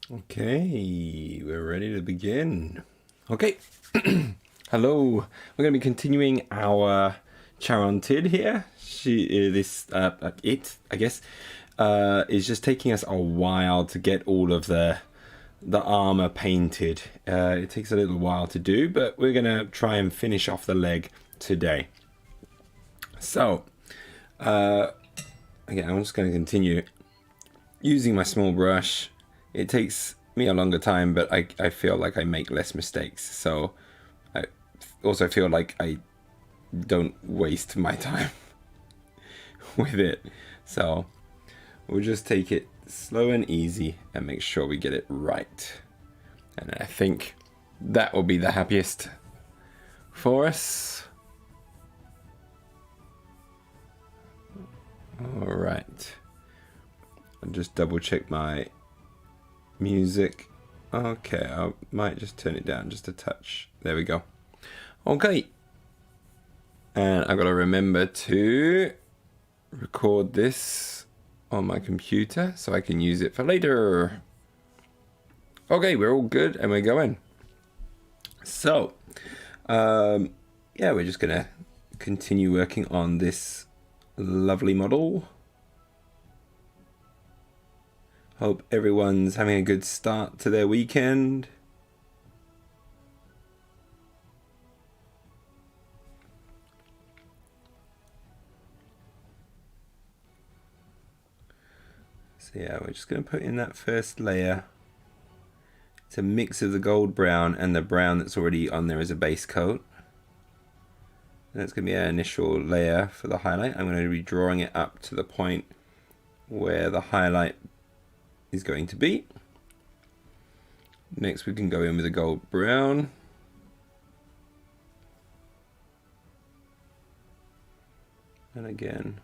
Okay, we're ready to begin. Okay, hello. We're going to be continuing our Charantid here. I guess, is just taking us a while to get all of the armor painted. It takes a little while to do, but we're going to try and finish off the leg today. So, again, I'm just going to continue using my small brush. It takes me a longer time, but I feel like I make less mistakes. So I also feel like I don't waste my time with it. So we'll just take it slow and easy and make sure we get it right. And I think that will be the happiest for us. All right. I'll just double check my music. Okay, I might just turn it down just a touch. There we go. Okay. And I've got to remember to record this on my computer so I can use it for later. Okay, we're all good and we're going. So, yeah, we're just going to continue working on this lovely model. Hope everyone's having a good start to their weekend. So yeah, we're just going to put in that first layer. It's a mix of the gold brown and the brown that's already on there as a base coat. And that's going to be our initial layer for the highlight. I'm going to be drawing it up to the point where the highlight is going to be. Next we can go in with the gold brown. And again,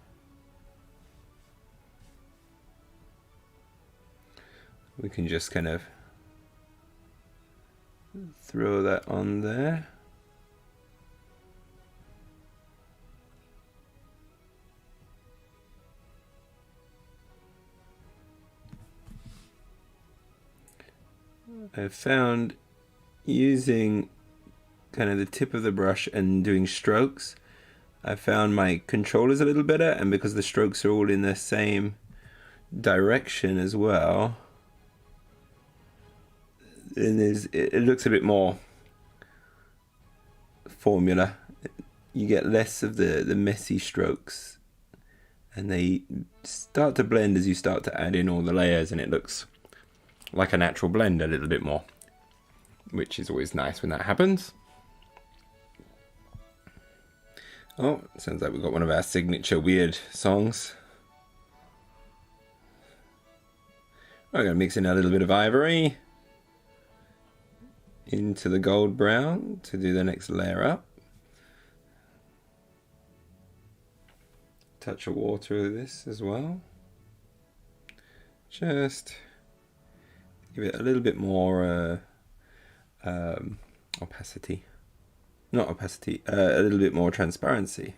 we can just kind of throw that on there. I've found using kind of the tip of the brush and doing strokes, I found my control is a little better, and because the strokes are all in the same direction as well, and it looks a bit more formula. You get less of the messy strokes, and they start to blend as you start to add in all the layers, and it looks like a natural blend a little bit more, which is always nice when that happens. Oh, sounds like we've got one of our signature weird songs. I'm going to mix in a little bit of ivory into the gold brown to do the next layer up. Touch of water of this as well. Just give it a little bit more opacity. Not opacity, a little bit more transparency.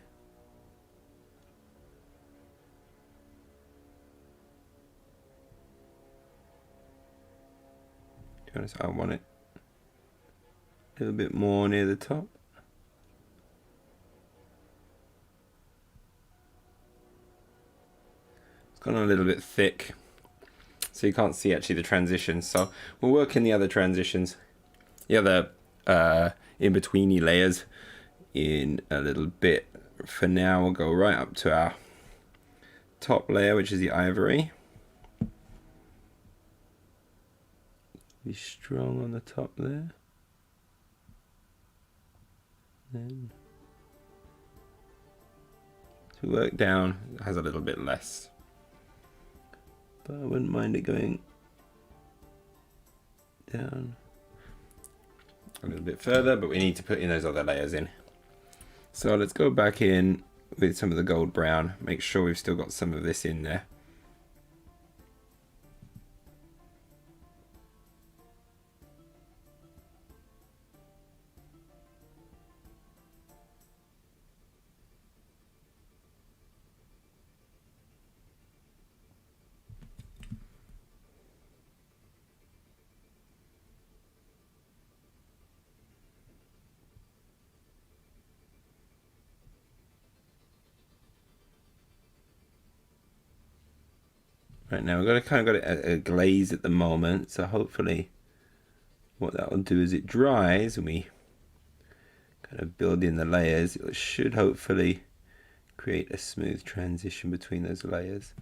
To be honest, I want it a little bit more near the top. It's gone a little bit thick, so you can't see actually the transitions. So we'll work in the other transitions, the other in-betweeny layers in a little bit. For now, we'll go right up to our top layer, which is the ivory. Be strong on the top there. Then to work down, it has a little bit less, but I wouldn't mind it going down a little bit further, but we need to put in those other layers in. So let's go back in with some of the gold brown, make sure we've still got some of this in there. Right now we've got kind of got a glaze at the moment, so hopefully what that will do is it dries and we kind of build in the layers. It should hopefully create a smooth transition between those layers.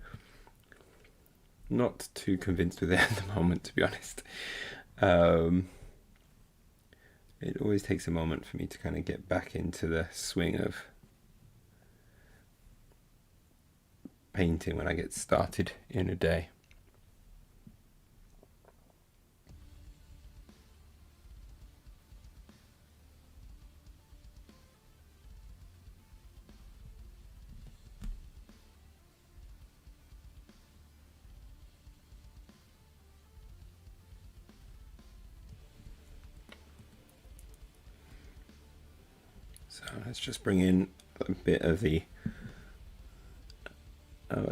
Not too convinced with it at the moment, to be honest. It always takes a moment for me to kind of get back into the swing of painting when I get started in a day. So let's just bring in a bit of the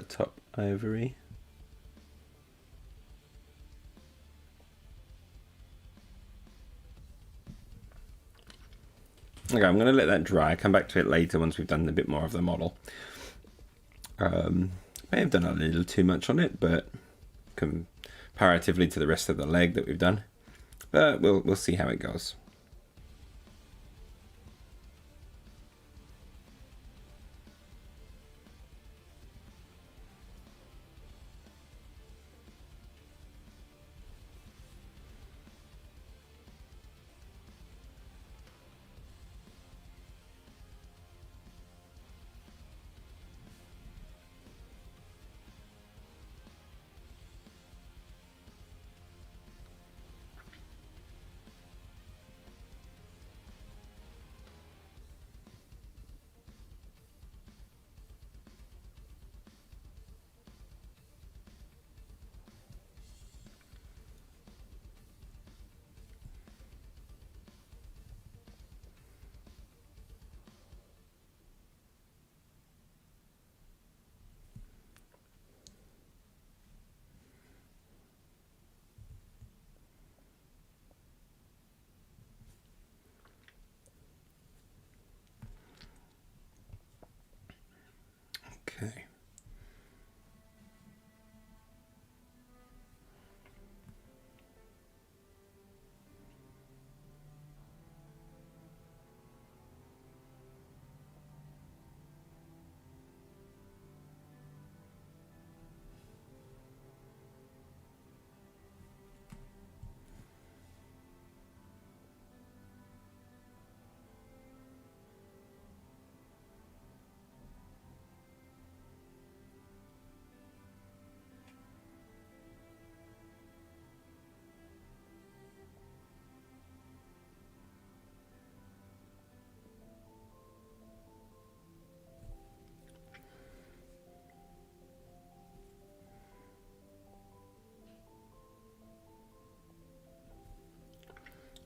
top ivory. Okay, I'm going to let that dry. Come back to it later once we've done a bit more of the model. May have done a little too much on it, but comparatively to the rest of the leg that we've done. But we'll see how it goes. Okay.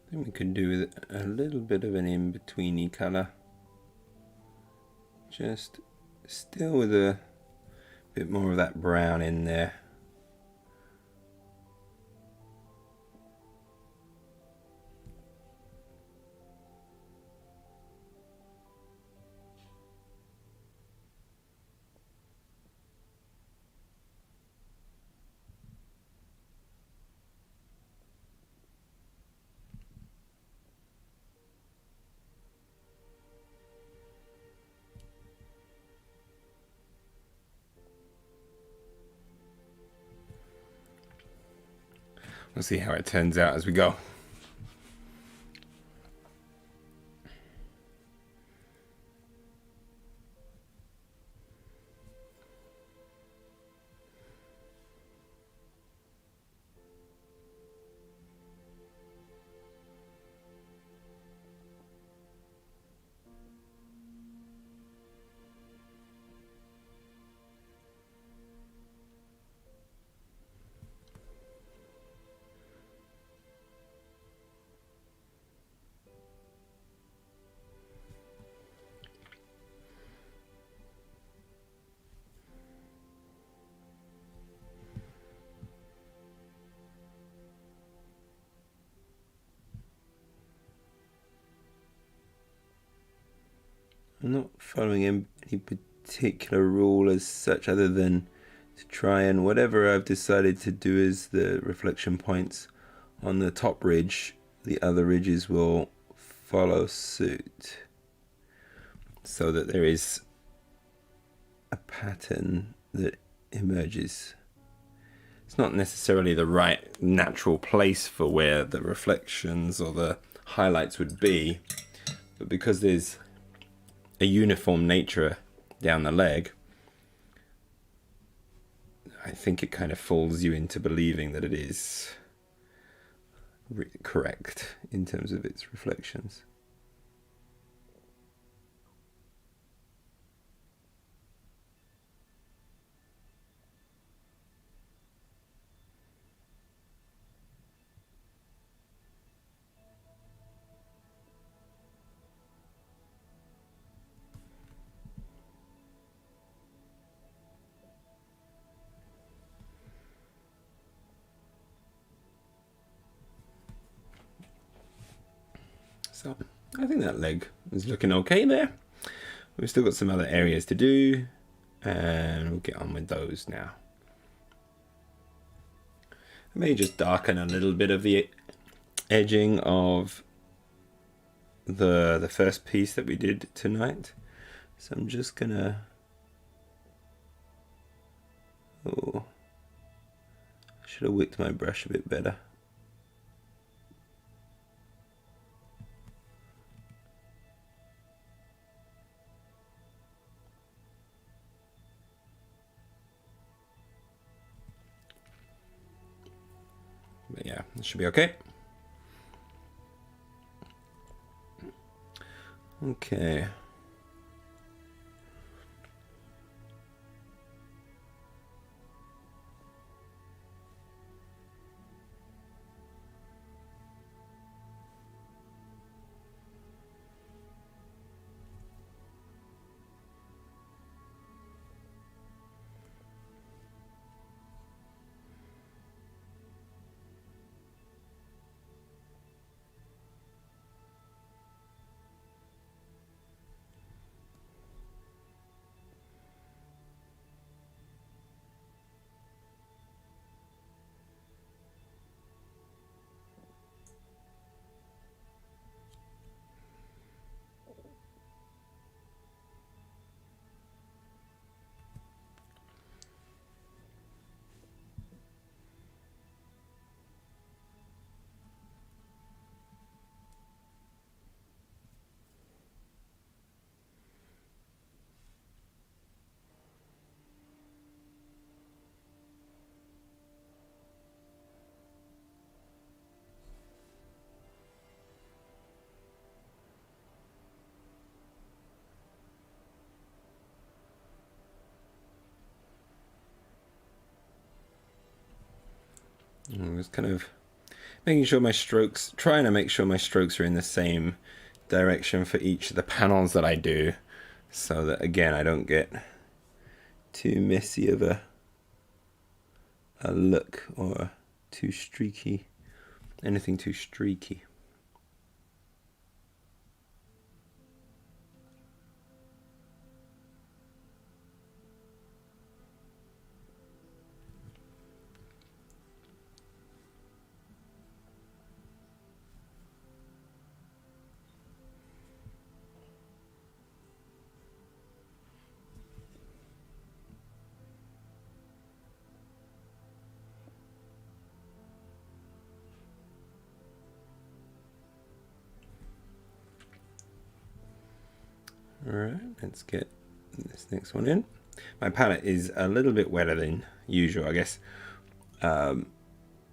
I think we could do with a little bit of an in-betweeny colour. Just still with a bit more of that brown in there. We'll see how it turns out as we go. I'm not following any particular rule as such, other than to try and whatever I've decided to do as the reflection points on the top ridge, the other ridges will follow suit, so that there is a pattern that emerges. It's not necessarily the right natural place for where the reflections or the highlights would be, but because there's a uniform nature down the leg, I think it kind of fools you into believing that it is correct in terms of its reflections. So I think that leg is looking okay there. We've still got some other areas to do, and we'll get on with those now. I may just darken a little bit of the edging of the first piece that we did tonight. So I'm just gonna, oh, I should have wicked my brush a bit better. But yeah, it should be okay. Okay. I'm just kind of making sure my strokes, trying to make sure my strokes are in the same direction for each of the panels that I do, so that again I don't get too messy of a look or too streaky, anything too streaky. Alright, let's get this next one in. My palette is a little bit wetter than usual, I guess.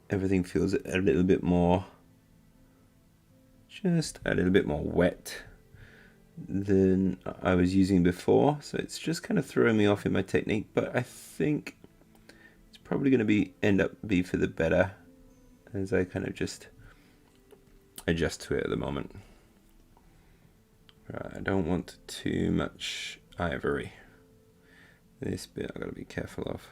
Everything feels a little bit more, just a little bit more wet than I was using before. So it's just kind of throwing me off in my technique, but I think it's probably going to end up be for the better as I kind of just adjust to it at the moment. Right, I don't want too much ivory. This bit I've got to be careful of.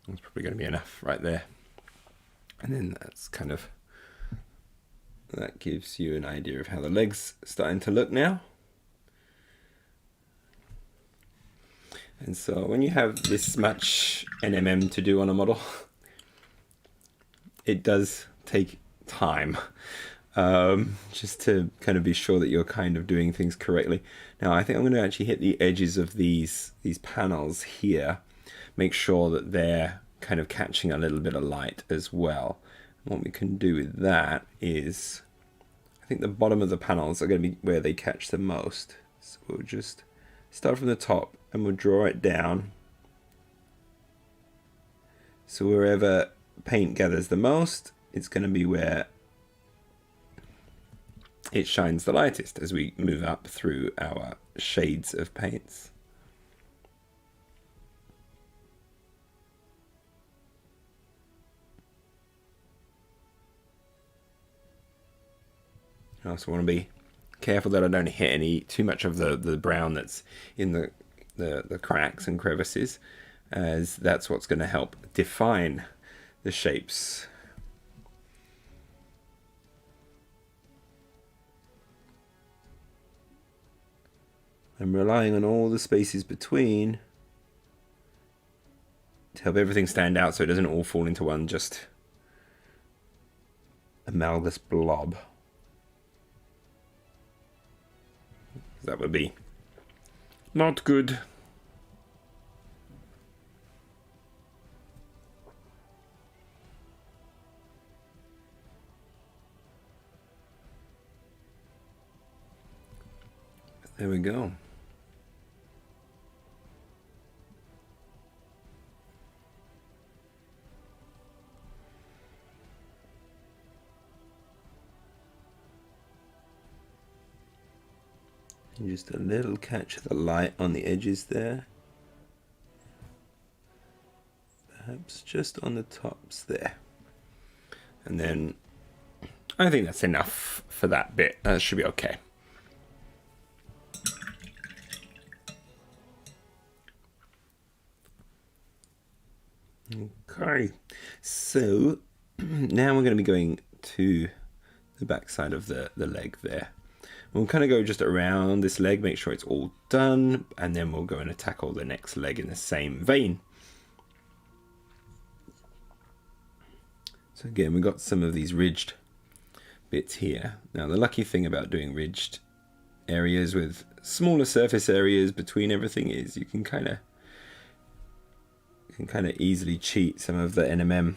That's probably going to be enough right there. And then that gives you an idea of how the leg's starting to look now. And so when you have this much NMM to do on a model, it does take time, just to kind of be sure that you're kind of doing things correctly. Now I think I'm going to actually hit the edges of these panels here, make sure that they're kind of catching a little bit of light as well. And what we can do with that is, I think the bottom of the panels are going to be where they catch the most. So we'll just start from the top and we'll draw it down. So wherever paint gathers the most, it's going to be where it shines the lightest as we move up through our shades of paints. I also want to be careful that I don't hit too much of the brown that's in the cracks and crevices, as that's what's going to help define the shapes. I'm relying on all the spaces between to help everything stand out so it doesn't all fall into one just amalgamous blob. That would be not good. There we go. And just a little catch of the light on the edges there. Perhaps just on the tops there. And then I think that's enough for that bit. That should be okay. Okay, so now we're going to be going to the back side of the leg there. We'll kind of go just around this leg, make sure it's all done, and then we'll go and tackle the next leg in the same vein. So again, we've got some of these ridged bits here. Now the lucky thing about doing ridged areas with smaller surface areas between everything is you can kind of easily cheat some of the NMM,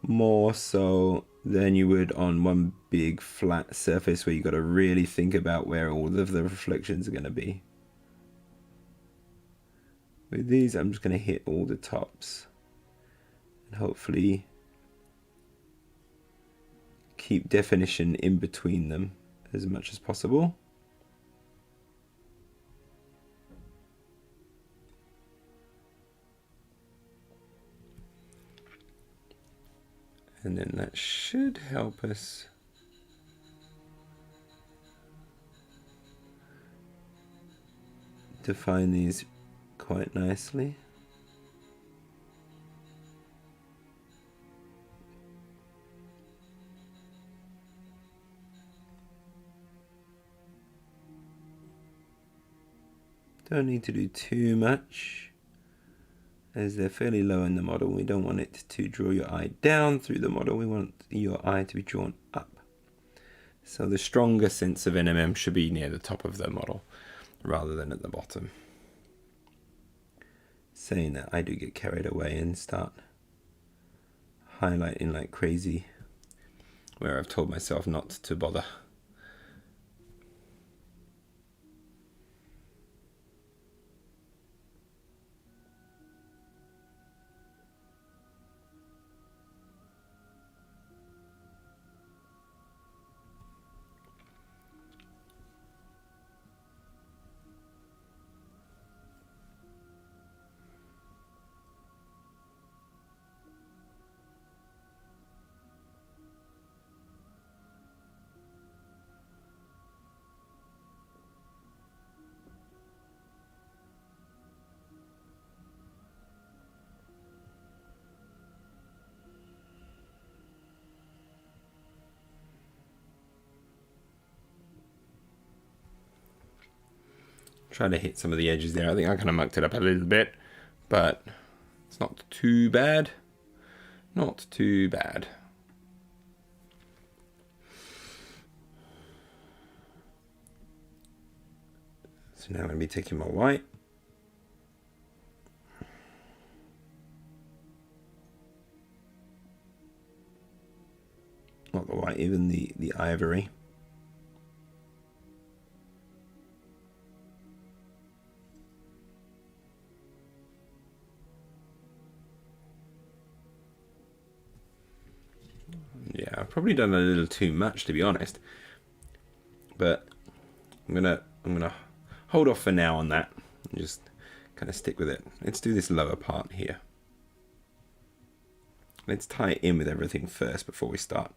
more so than you would on one big flat surface where you got to really think about where all of the reflections are going to be. With these, I'm just going to hit all the tops and hopefully keep definition in between them as much as possible. And then that should help us define these quite nicely. Don't need to do too much, as they're fairly low in the model. We don't want it to draw your eye down through the model. We want your eye to be drawn up. So the stronger sense of NMM should be near the top of the model rather than at the bottom. Saying that, I do get carried away and start highlighting like crazy where I've told myself not to bother. try to hit some of the edges there. I think I kind of mucked it up a little bit, but it's not too bad. Not too bad. So now I'm going to be taking my white. Not the white, even the ivory. Yeah, I've probably done a little too much, to be honest. But I'm gonna hold off for now on that and just kind of stick with it. Let's do this lower part here. Let's tie it in with everything first before we start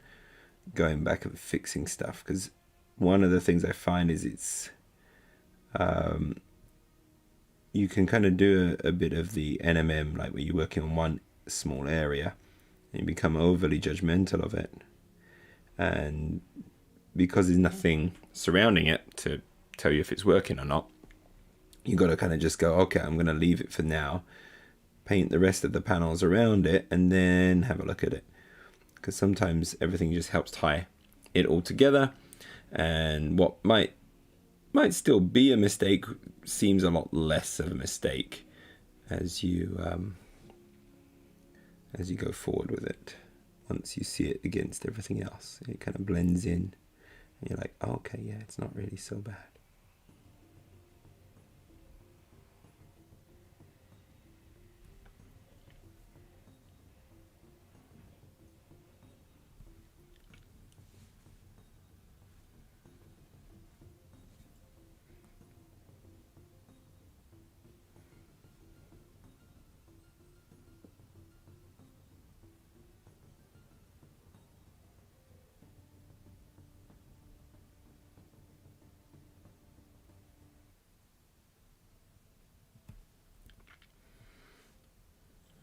going back and fixing stuff, because one of the things I find is it's you can kind of do a bit of the NMM, like where you're working on one small area and you become overly judgmental of it, and because there's nothing surrounding it to tell you if it's working or not, you got to kind of just go, okay, I'm going to leave it for now, paint the rest of the panels around it, and then have a look at it. Because sometimes everything just helps tie it all together, and what might still be a mistake seems a lot less of a mistake as you go forward with it. Once you see it against everything else, it kind of blends in, and you're like, oh, okay, yeah, it's not really so bad.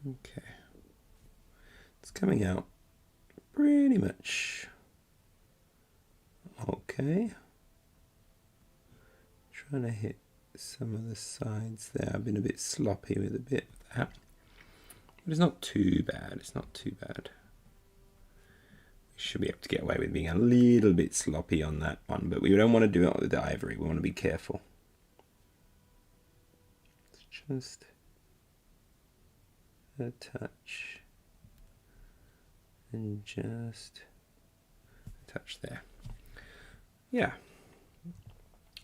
Okay, it's coming out pretty much okay. Trying to hit some of the sides there. I've been a bit sloppy with a bit of that, but it's not too bad. It's not too bad. We should be able to get away with being a little bit sloppy on that one, but we don't want to do it with the ivory. We want to be careful. It's just a touch and just a touch there. Yeah,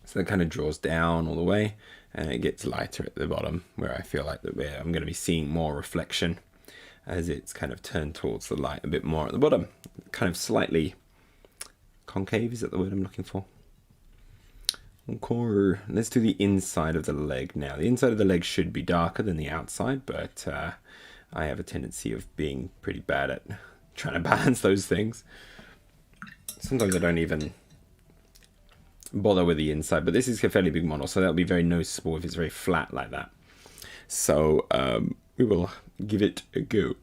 so that kind of draws down all the way, and it gets lighter at the bottom, where I feel like that I'm going to be seeing more reflection as it's kind of turned towards the light a bit more at the bottom. Kind of slightly concave, is that the word I'm looking for? Okay, let's do the inside of the leg now. The inside of the leg should be darker than the outside, but I have a tendency of being pretty bad at trying to balance those things. Sometimes I don't even bother with the inside, but this is a fairly big model, so that'll be very noticeable if it's very flat like that. So we will give it a go.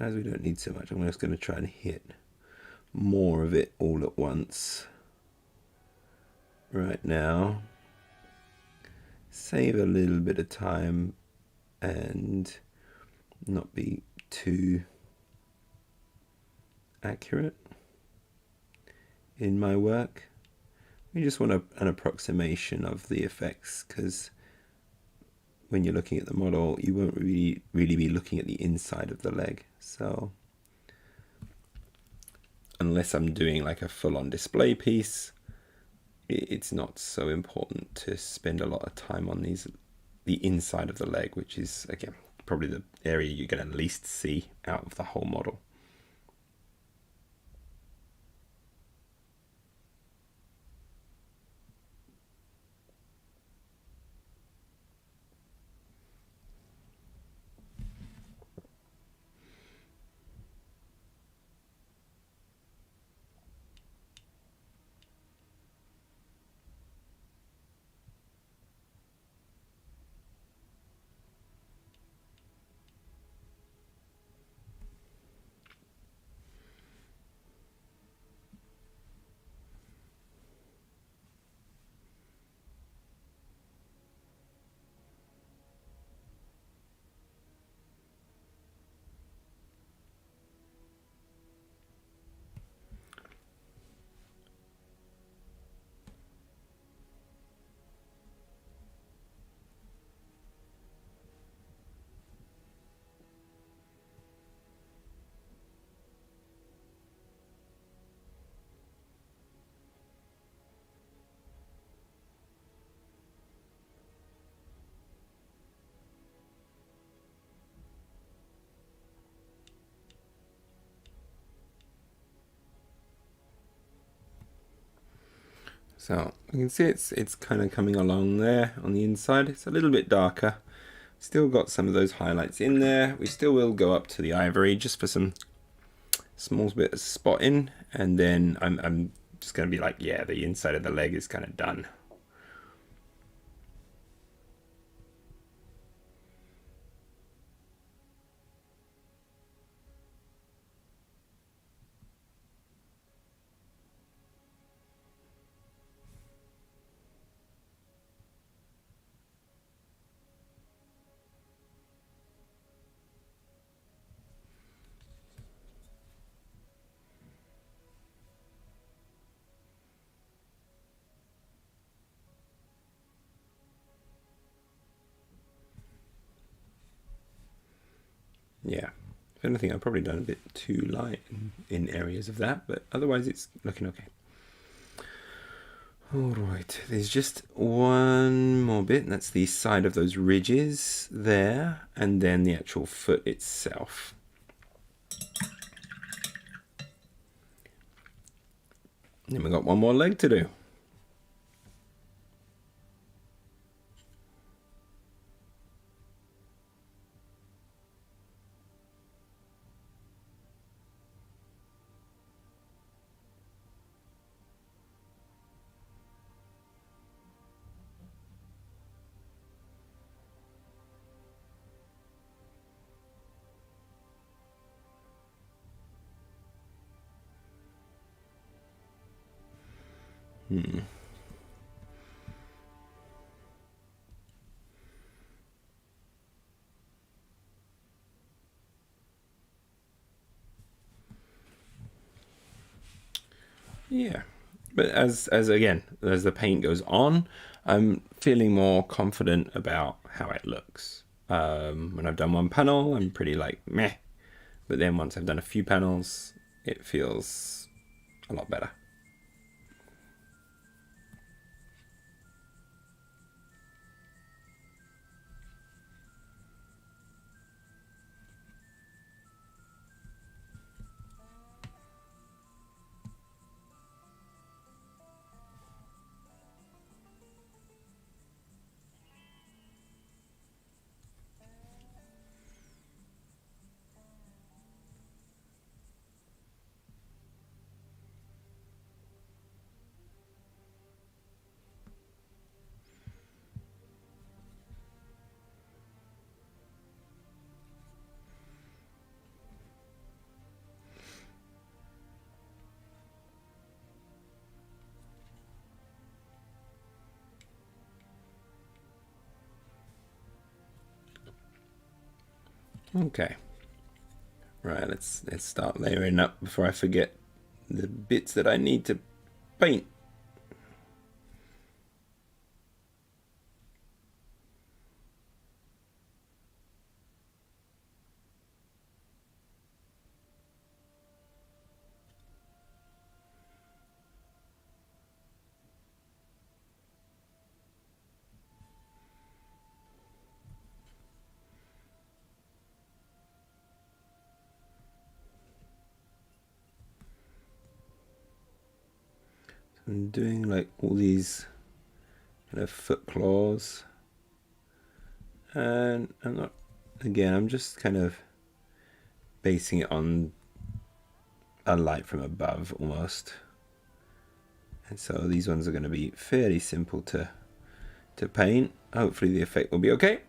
As we don't need so much, I'm just going to try and hit more of it all at once right now. Save a little bit of time and not be too accurate in my work. We just want an approximation of the effects, because when you're looking at the model, you won't really be looking at the inside of the leg. So unless I'm doing like a full-on display piece, it's not so important to spend a lot of time on the inside of the leg, which is, again, probably the area you're going to least see out of the whole model. So you can see it's kind of coming along there on the inside. It's a little bit darker. Still got some of those highlights in there. We still will go up to the ivory just for some small bit of spotting, and then I'm just gonna be like, yeah, the inside of the leg is kind of done. Yeah, if anything, I've probably done a bit too light in areas of that, but otherwise it's looking okay. Alright, there's just one more bit, and that's the side of those ridges there, and then the actual foot itself. And then we've got one more leg to do. Yeah, but as again, as the paint goes on, I'm feeling more confident about how it looks. When I've done one panel, I'm pretty like meh, but then once I've done a few panels, it feels a lot better. Okay, right. Let's start layering up before I forget the bits that I need to paint. I'm doing like all these kind of foot claws, and I'm not, again, I'm just kind of basing it on a light from above almost. And so these ones are going to be fairly simple to paint. Hopefully the effect will be okay.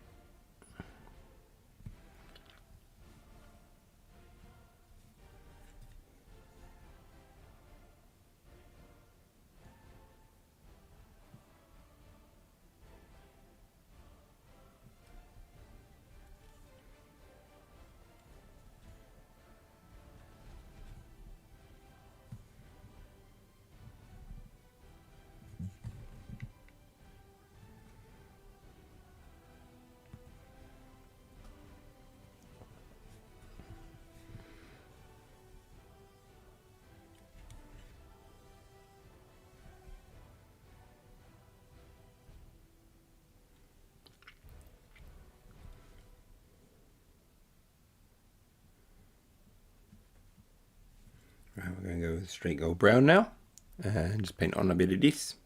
Right, we're going to go with straight gold brown now, and just paint on a bit of this.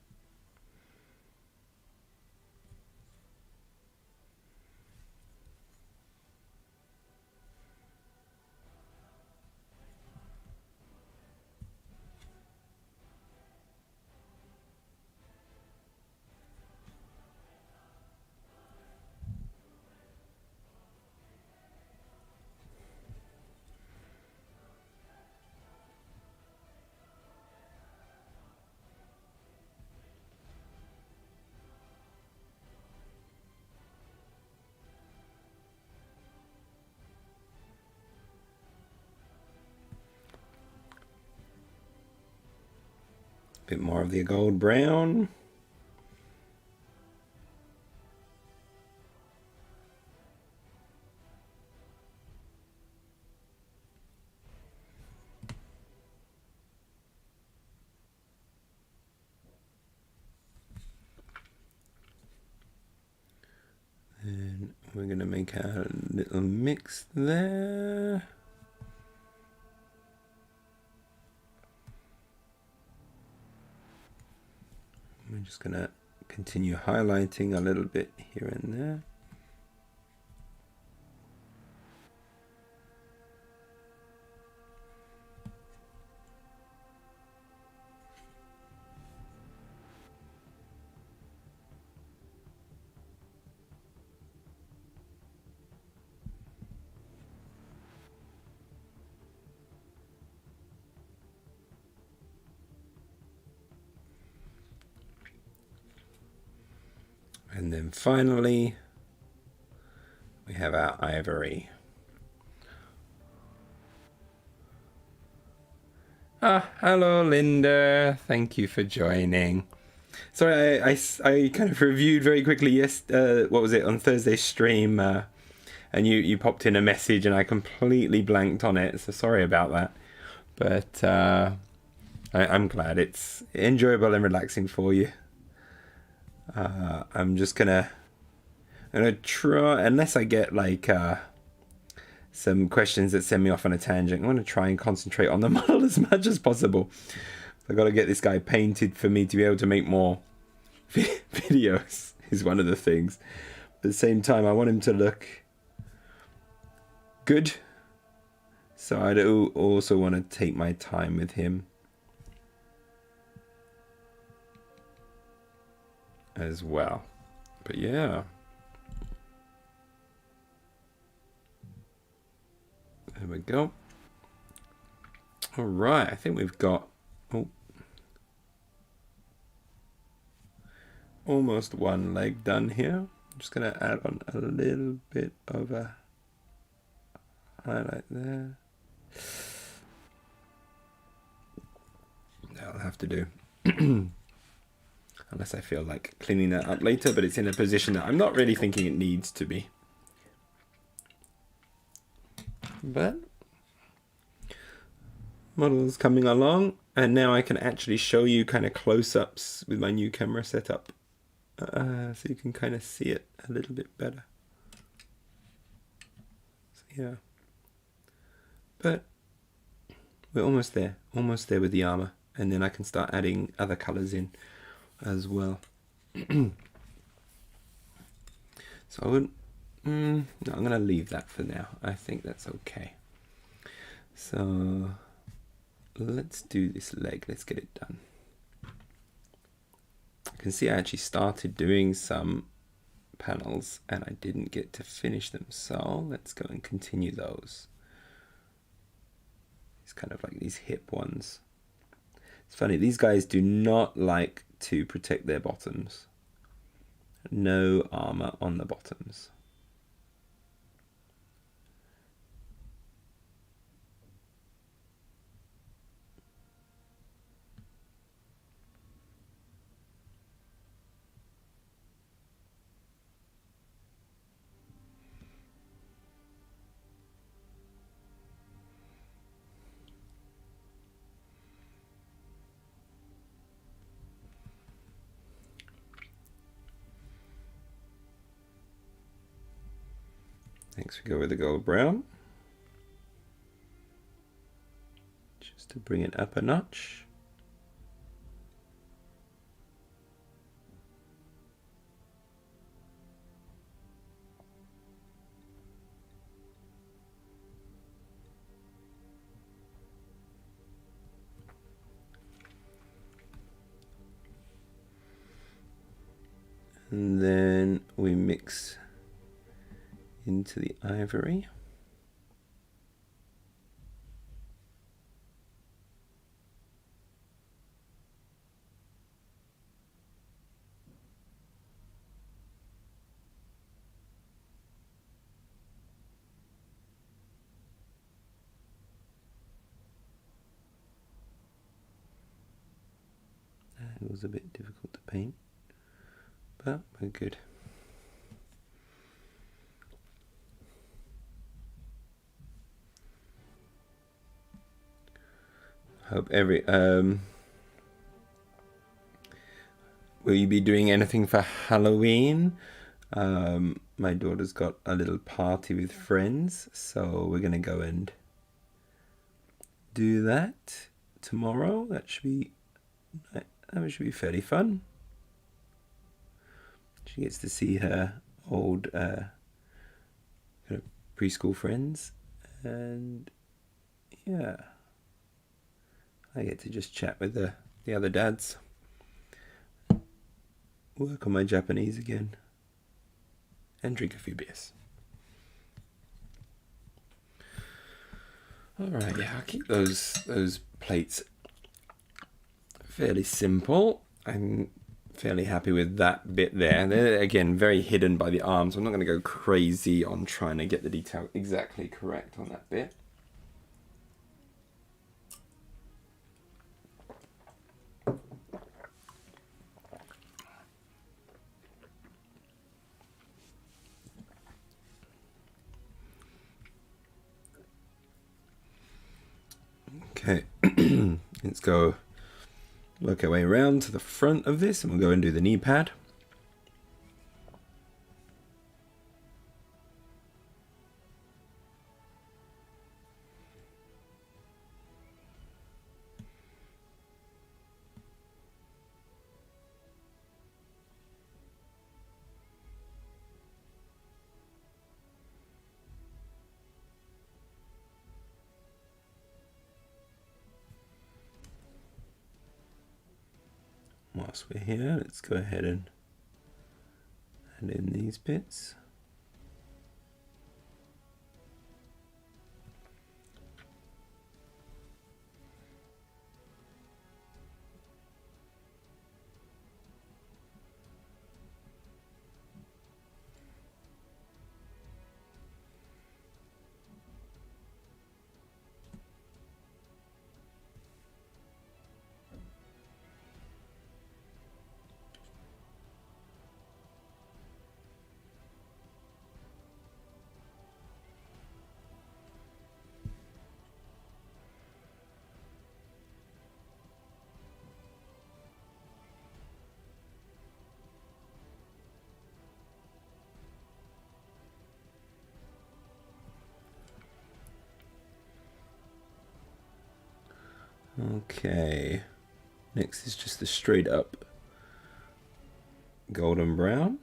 Bit more of the gold brown. And we're going to make our little mix there. We're just going to continue highlighting a little bit here and there. And then finally, we have our ivory. Hello, Linda. Thank you for joining. Sorry, I kind of reviewed very quickly what was it, on Thursday's stream, and you popped in a message and I completely blanked on it, so sorry about that. But I'm glad it's enjoyable and relaxing for you. I'm gonna try, unless I get like some questions that send me off on a tangent, I'm gonna try and concentrate on the model as much as possible. I gotta get this guy painted for me to be able to make more videos is one of the things. At the same time, I want him to look good, so I do also want to take my time with him as well. But yeah, there we go. All right, I think we've got almost one leg done here. I'm just gonna add on a little bit of a highlight there. That'll have to do. Unless I feel like cleaning that up later, but it's in a position that I'm not really thinking it needs to be. But model's coming along, and now I can actually show you kind of close-ups with my new camera setup, so you can kind of see it a little bit better. So, yeah, but we're almost there with the armor, and then I can start adding other colors in as well. So I wouldn't, no, I'm going to leave that for now. I think that's okay. So let's do this leg. Let's get it done. I can see I actually started doing some panels and I didn't get to finish them. So let's go and continue those. It's kind of like these hip ones. It's funny, these guys do not like to protect their bottoms. No armor on the bottoms. Next we go with the gold brown, just to bring it up a notch. And then we mix into the ivory. It was a bit difficult to paint, but we're good. Hope will you be doing anything for Halloween? My daughter's got a little party with friends, so we're gonna go and do that tomorrow. That should be fairly fun. She gets to see her old kind of preschool friends, and yeah, I get to just chat with the other dads, work on my Japanese again, and drink a few beers. Alright, yeah, I'll keep those plates fairly simple. I'm fairly happy with that bit there. They're, again, very hidden by the arms. I'm not going to go crazy on trying to get the detail exactly correct on that bit. Okay, let's go work our way around to the front of this, and we'll go and do the knee pad. Whilst we're here, let's go ahead and add in these bits. Okay, next is just the straight up golden brown.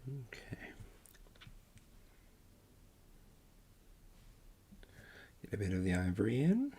Okay. Get a bit of the ivory in.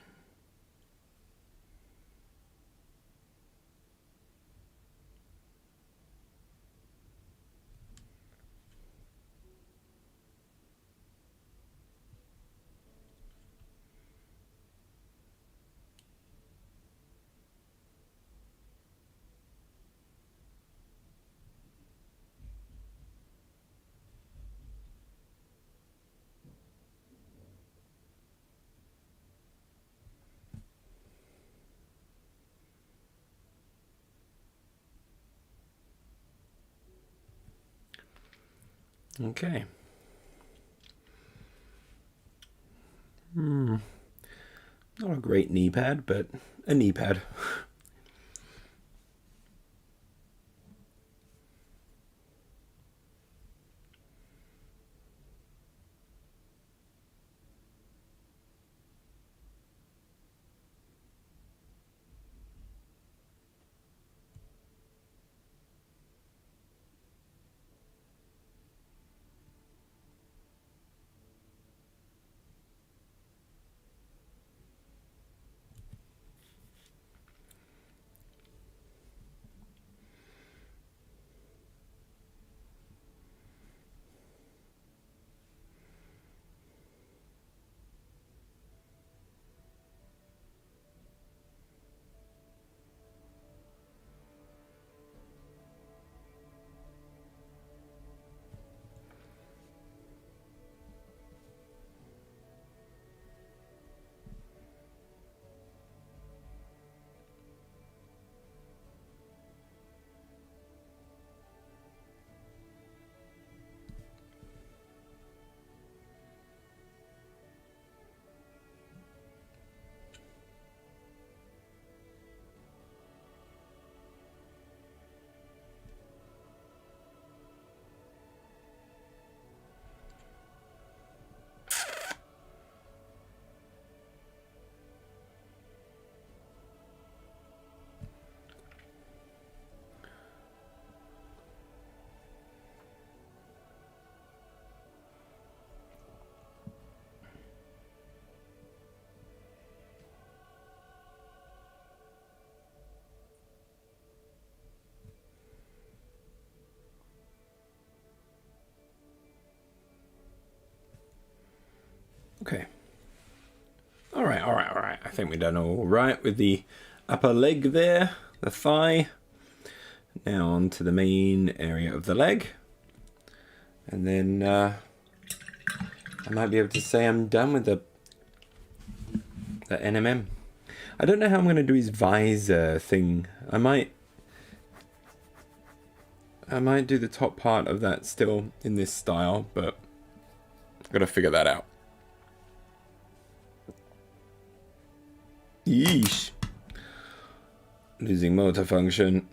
Okay. Not a great knee pad, but a knee pad. all right. I think we've done all right with the upper leg there, the thigh. Now on to the main area of the leg. And then I might be able to say I'm done with the NMM. I don't know how I'm going to do his visor thing. I might do the top part of that still in this style, but I've got to figure that out. Yeesh. Losing motor function.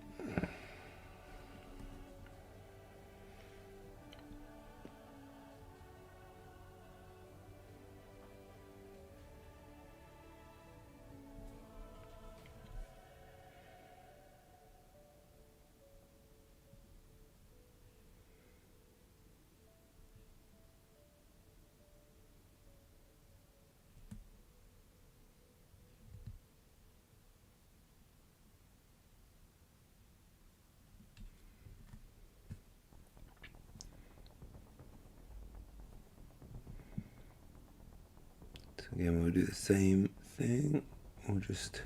Again, we'll do the same thing. We'll just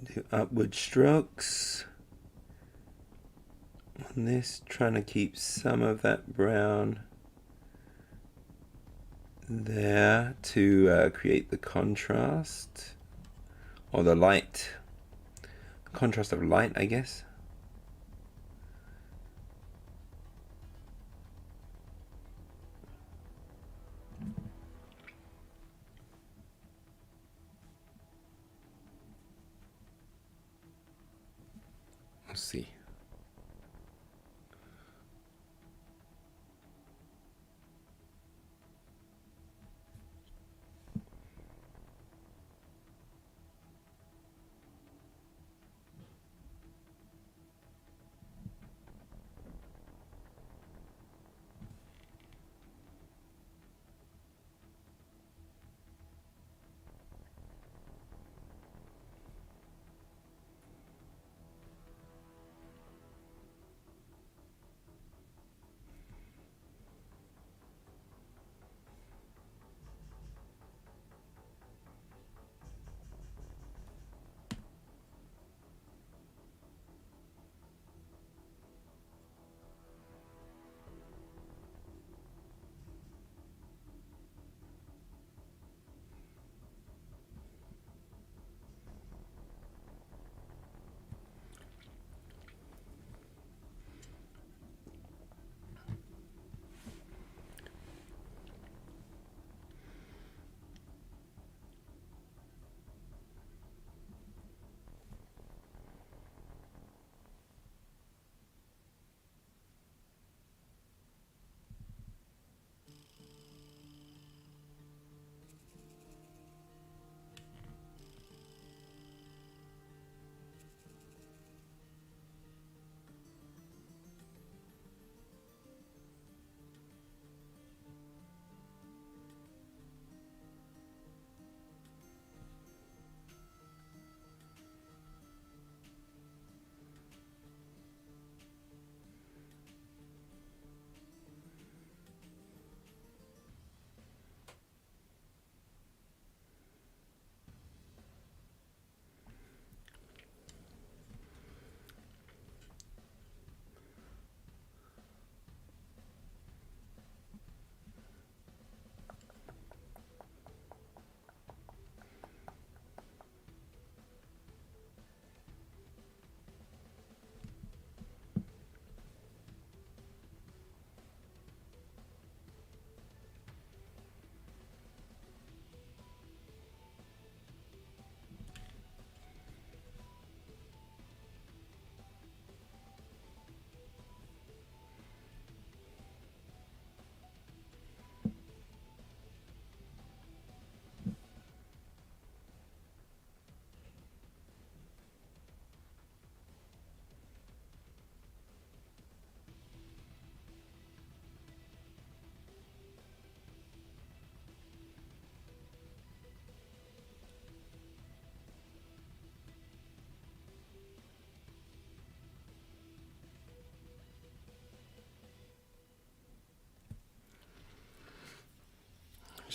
do upward strokes on this, trying to keep some of that brown there to create the contrast, or the light, contrast of light, I guess. Let's see.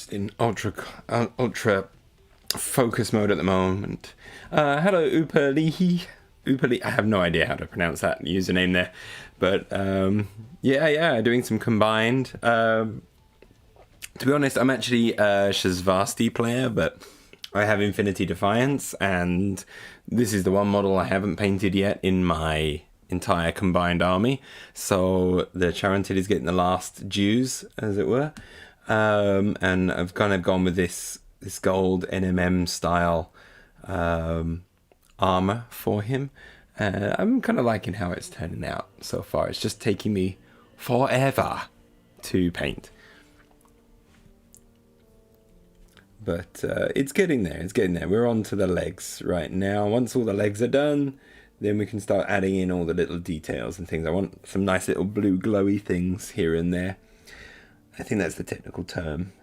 just in ultra focus mode at the moment. Hello, Upalihi. I have no idea how to pronounce that username there, but yeah, doing some combined. To be honest, I'm actually a Shazvasti player, but I have Infinity Defiance, and this is the one model I haven't painted yet in my entire combined army. So the Charantid is getting the last dues, as it were, and I've kind of gone with this gold NMM style armor for him. I'm kind of liking how it's turning out so far. It's just taking me forever to paint. But it's getting there. It's getting there. We're on to the legs right now. Once all the legs are done, then we can start adding in all the little details and things. I want some nice little blue glowy things here and there. I think that's the technical term.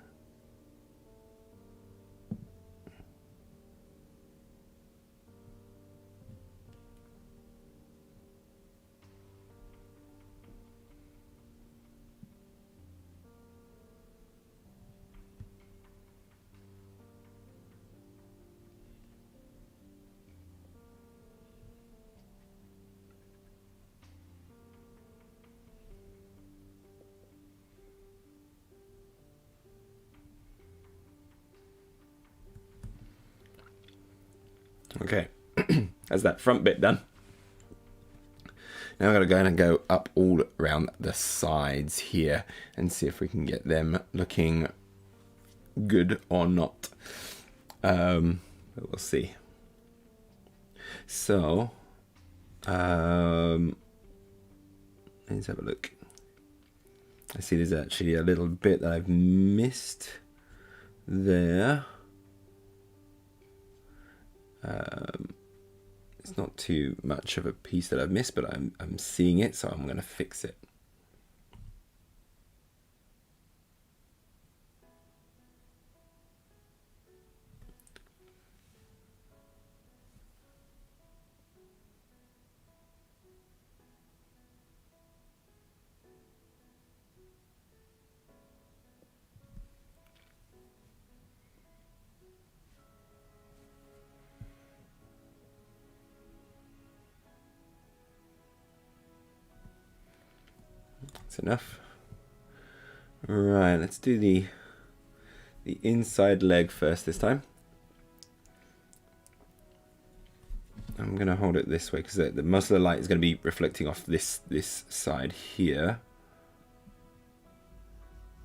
Okay, that's that front bit done. Now I'm going to go up all around the sides here and see if we can get them looking good or not. But we'll see. So, let's have a look. I see there's actually a little bit that I've missed there. It's not too much of a piece that I've missed, but I'm seeing it, so I'm going to fix it. That's enough. Right, let's do the inside leg first this time. I'm going to hold it this way because the most of the light is going to be reflecting off this side here.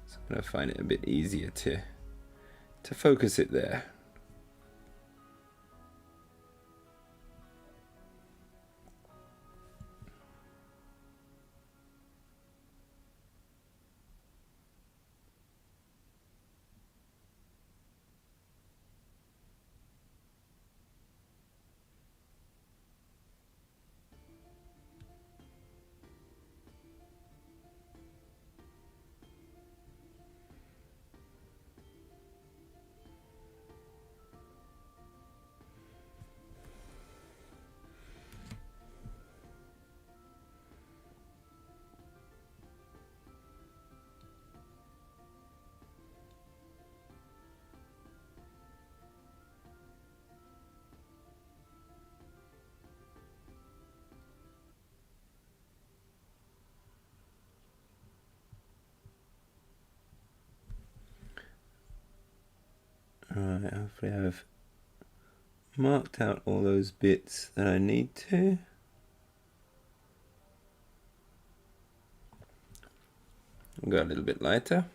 So I'm going to find it a bit easier to focus it there. Alright, hopefully I've marked out all those bits that I need to. I'll go a little bit lighter.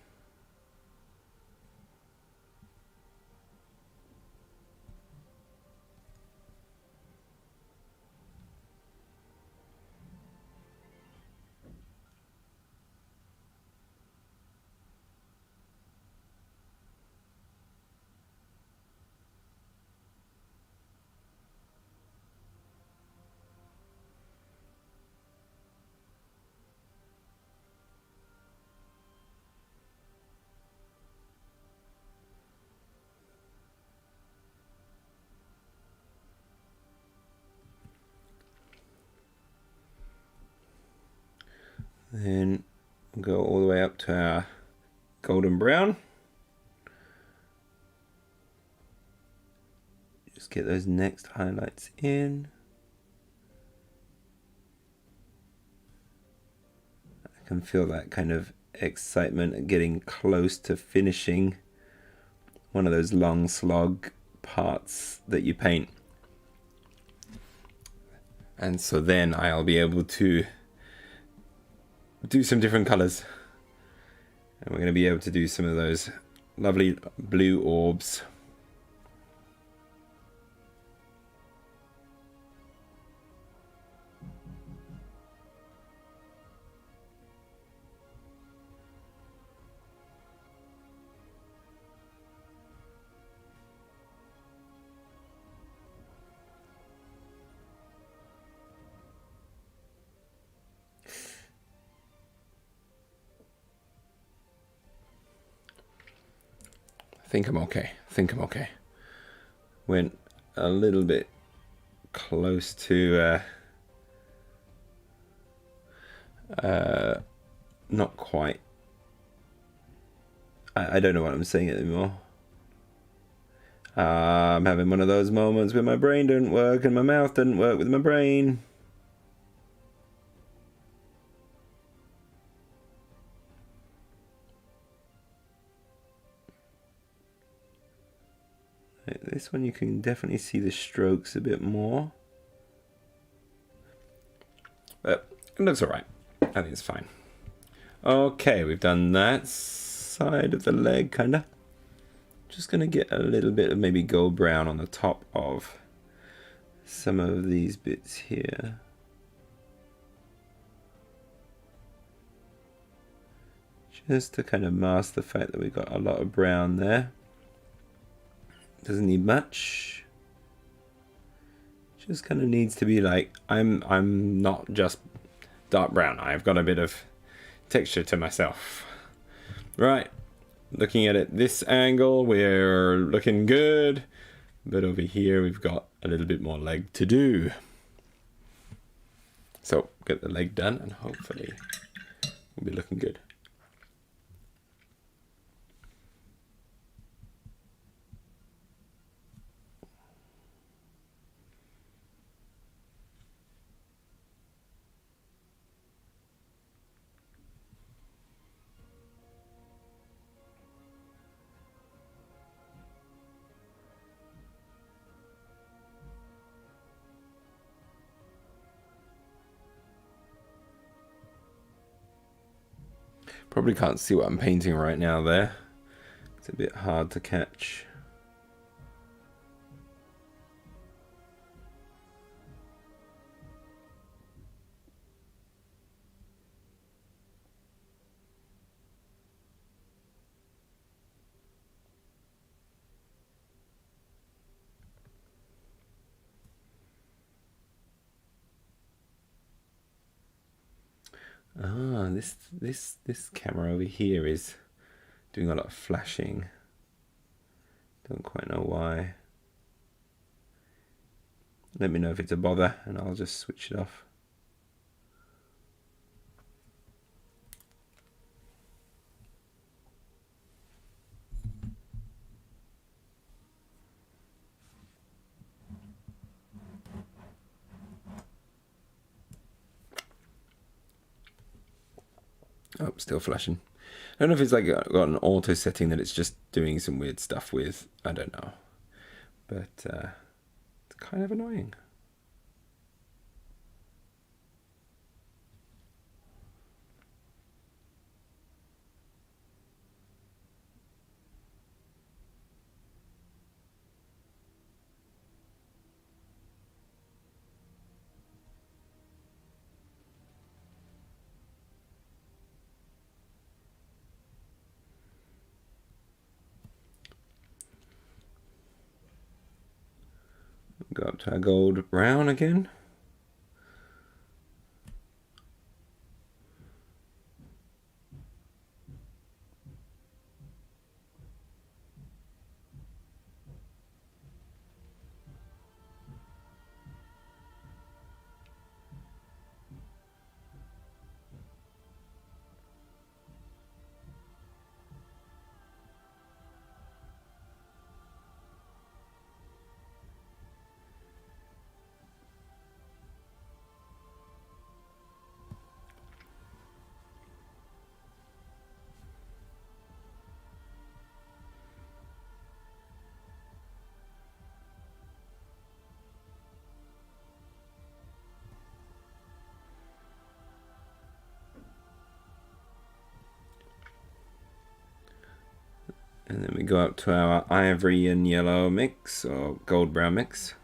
Then we'll go all the way up to our golden brown. get those next highlights in. I can feel that kind of excitement at getting close to finishing one of those long slog parts that you paint. And so then I'll be able to do some different colors. And we're going to be able to do some of those lovely blue orbs. I think I'm okay. Went a little bit close to not quite. I don't know what I'm saying anymore. I'm having one of those moments where my brain didn't work and my mouth didn't work with my brain. This one you can definitely see the strokes a bit more. But it looks alright. I think it's fine. Okay, we've done that side of the leg, kinda. Just gonna get a little bit of maybe gold brown on the top of some of these bits here. Just to kind of mask the fact that we've got a lot of brown there. Doesn't need much. Just kind of needs to be like, I'm not just dark brown. I've got a bit of texture to myself. Right, looking at it this angle, we're looking good. But over here, we've got a little bit more leg to do. So get the leg done and hopefully we'll be looking good. Probably can't see what I'm painting right now there. It's a bit hard to catch. Ah, this camera over here is doing a lot of flashing. Don't quite know why. Let me know if it's a bother and I'll just switch it off. Oh, still flashing. I don't know if it's like got an auto setting that it's just doing some weird stuff with. I don't know. But it's kind of annoying. Go up to our gold brown again. And then we go up to our ivory and yellow mix, or gold brown mix.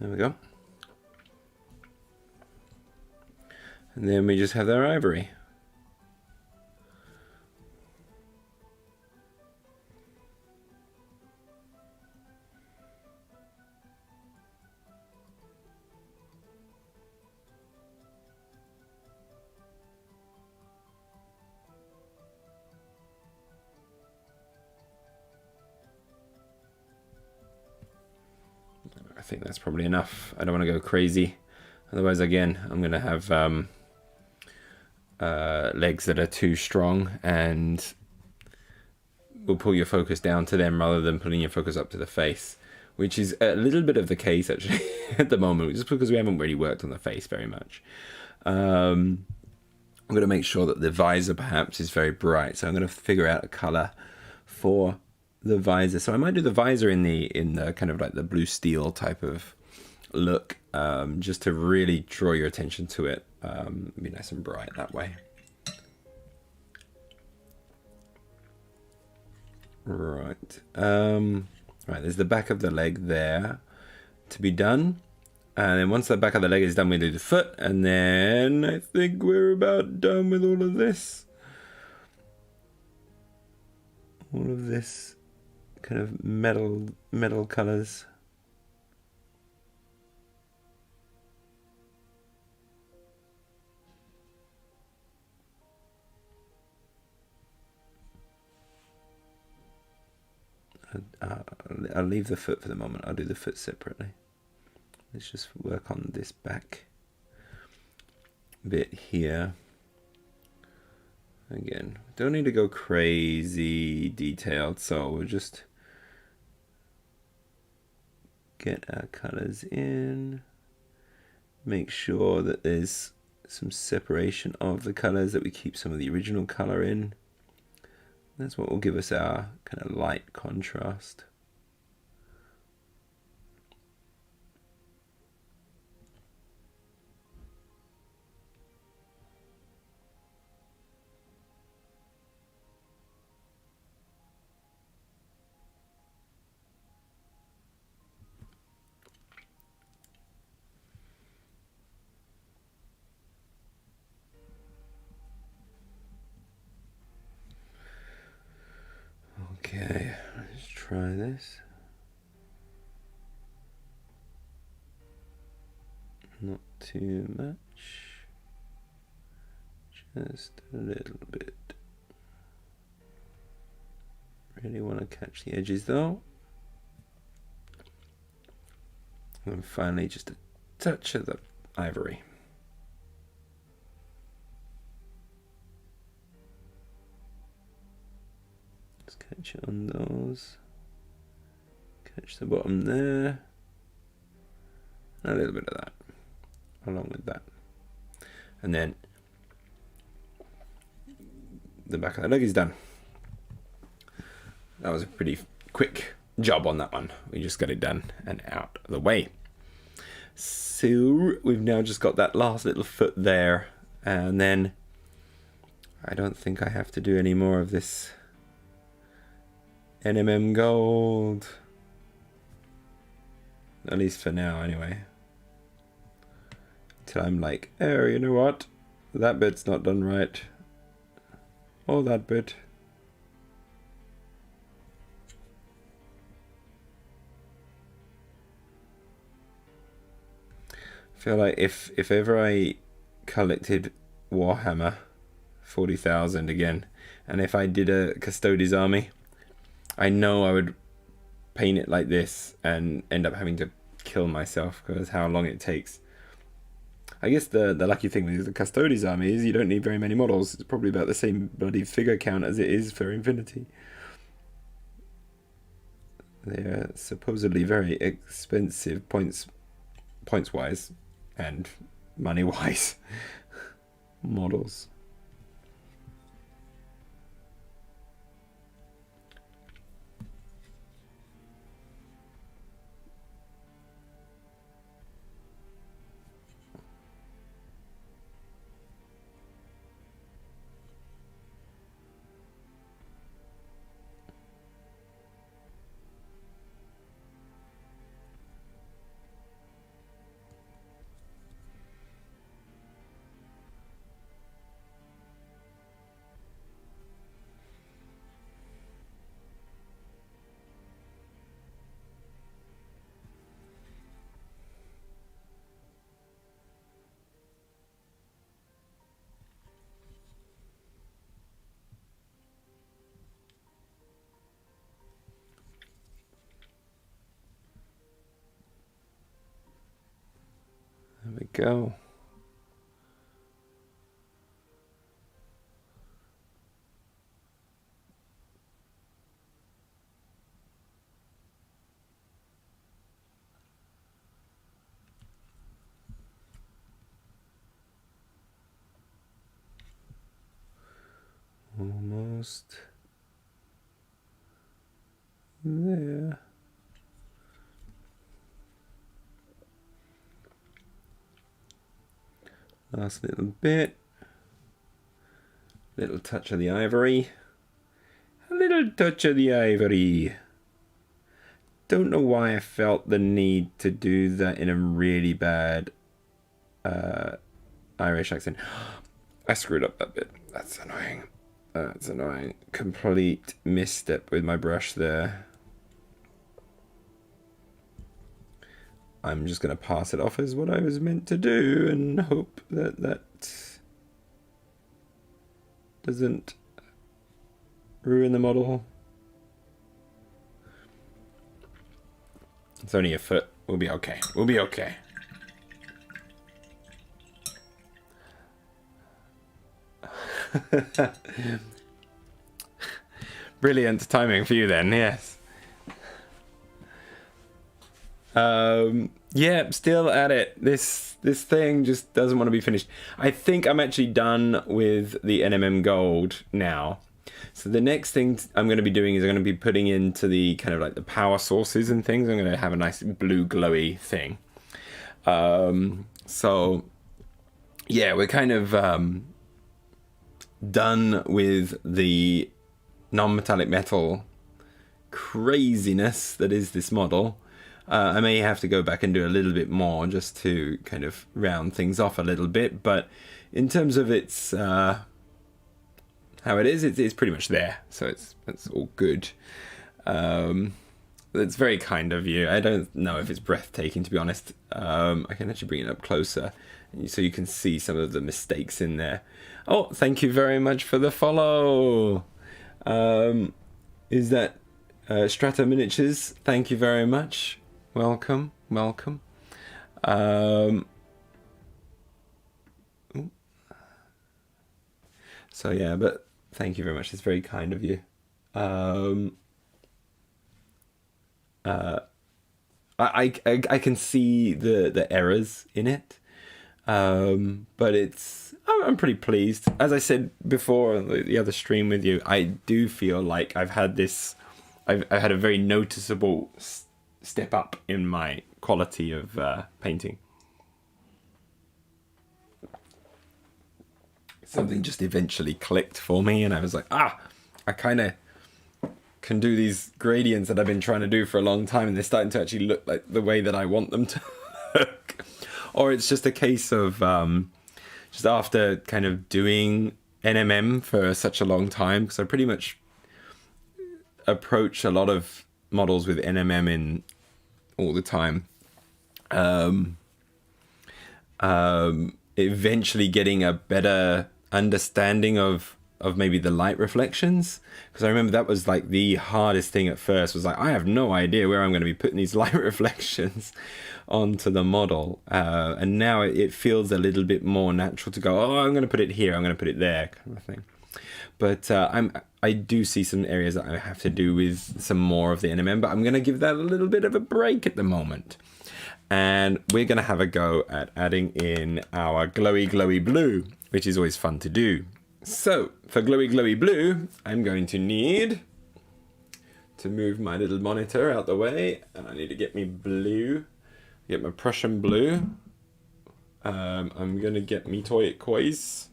There we go. And then we just have our ivory. I think that's probably enough. I don't want to go crazy. Otherwise, again, I'm going to have legs that are too strong and will pull your focus down to them rather than pulling your focus up to the face, which is a little bit of the case actually at the moment, just because we haven't really worked on the face very much. I'm going to make sure that the visor perhaps is very bright, so I'm going to figure out a color for the visor. So I might do the visor in the kind of like the blue steel type of look, just to really draw your attention to it. Be nice and bright that way. Right. Right, there's the back of the leg there to be done. And then once the back of the leg is done, we do the foot, and then I think we're about done with all of this. All of this kind of metal colors. I'll leave the foot for the moment. I'll do the foot separately. Let's just work on this back bit here. Again, don't need to go crazy detailed, so we'll just get our colors in. Make sure that there's some separation of the colors, that we keep some of the original color in. That's what will give us our kind of light contrast. Okay, let's try this. Not too much, just a little bit. Really want to catch the edges though. And finally, just a touch of the ivory. Catch it on those. Catch the bottom there. A little bit of that along with that. And then the back of the leg is done. That was a pretty quick job on that one. We just got it done and out of the way. So we've now just got that last little foot there, and then I don't think I have to do any more of this NMM gold, at least for now anyway, till I'm like, oh, you know what, that bit's not done right, or that bit. I feel like if ever I collected Warhammer 40,000 again, and if I did a Custodes army, I know I would paint it like this and end up having to kill myself because how long it takes. I guess the lucky thing with the Custodes army is you don't need very many models. It's probably about the same bloody figure count as it is for Infinity. They're supposedly very expensive points wise and money wise models. There we go. Almost there. Last little bit. Little touch of the ivory. A little touch of the ivory. Don't know why I felt the need to do that in a really bad Irish accent. I screwed up that bit. That's annoying. That's annoying. Complete misstep with my brush there. I'm just going to pass it off as what I was meant to do and hope that that doesn't ruin the model. It's only a foot. We'll be okay. We'll be okay. Brilliant timing for you then, yes. Yeah, still at it. This thing just doesn't want to be finished. I think I'm actually done with the NMM Gold now. So the next thing I'm going to be doing is I'm going to be putting into the kind of like the power sources and things. I'm going to have a nice blue glowy thing. So yeah, we're kind of done with the non-metallic metal craziness that is this model. I may have to go back and do a little bit more just to kind of round things off a little bit, but in terms of its how it is, it's pretty much there, so it's all good. It's very kind of you. I don't know if it's breathtaking, to be honest. I can actually bring it up closer so you can see some of the mistakes in there. Oh, thank you very much for the follow. Is that Strata Miniatures? Thank you very much. Welcome. So yeah, but thank you very much. It's very kind of you. I can see the errors in it, but I'm pretty pleased. As I said before on the other stream with you, I do feel like I've had a very noticeable step up in my quality of painting. Something just eventually clicked for me, and I was like, I kind of can do these gradients that I've been trying to do for a long time, and they're starting to actually look like the way that I want them to look. Or it's just a case of just after kind of doing NMM for such a long time, because I pretty much approach a lot of models with NMM in all the time. Eventually getting a better understanding of of maybe the light reflections, because I remember that was like the hardest thing at first, was like, I have no idea where I'm going to be putting these light reflections onto the model, and now it feels a little bit more natural to go, oh, I'm going to put it here, I'm going to put it there, kind of thing. But I do see some areas that I have to do with some more of the NMM, but I'm going to give that a little bit of a break at the moment. And we're going to have a go at adding in our glowy blue, which is always fun to do. So for glowy blue, I'm going to need to move my little monitor out the way, and I need to get me blue, get my Prussian blue. I'm going to get me turquoise.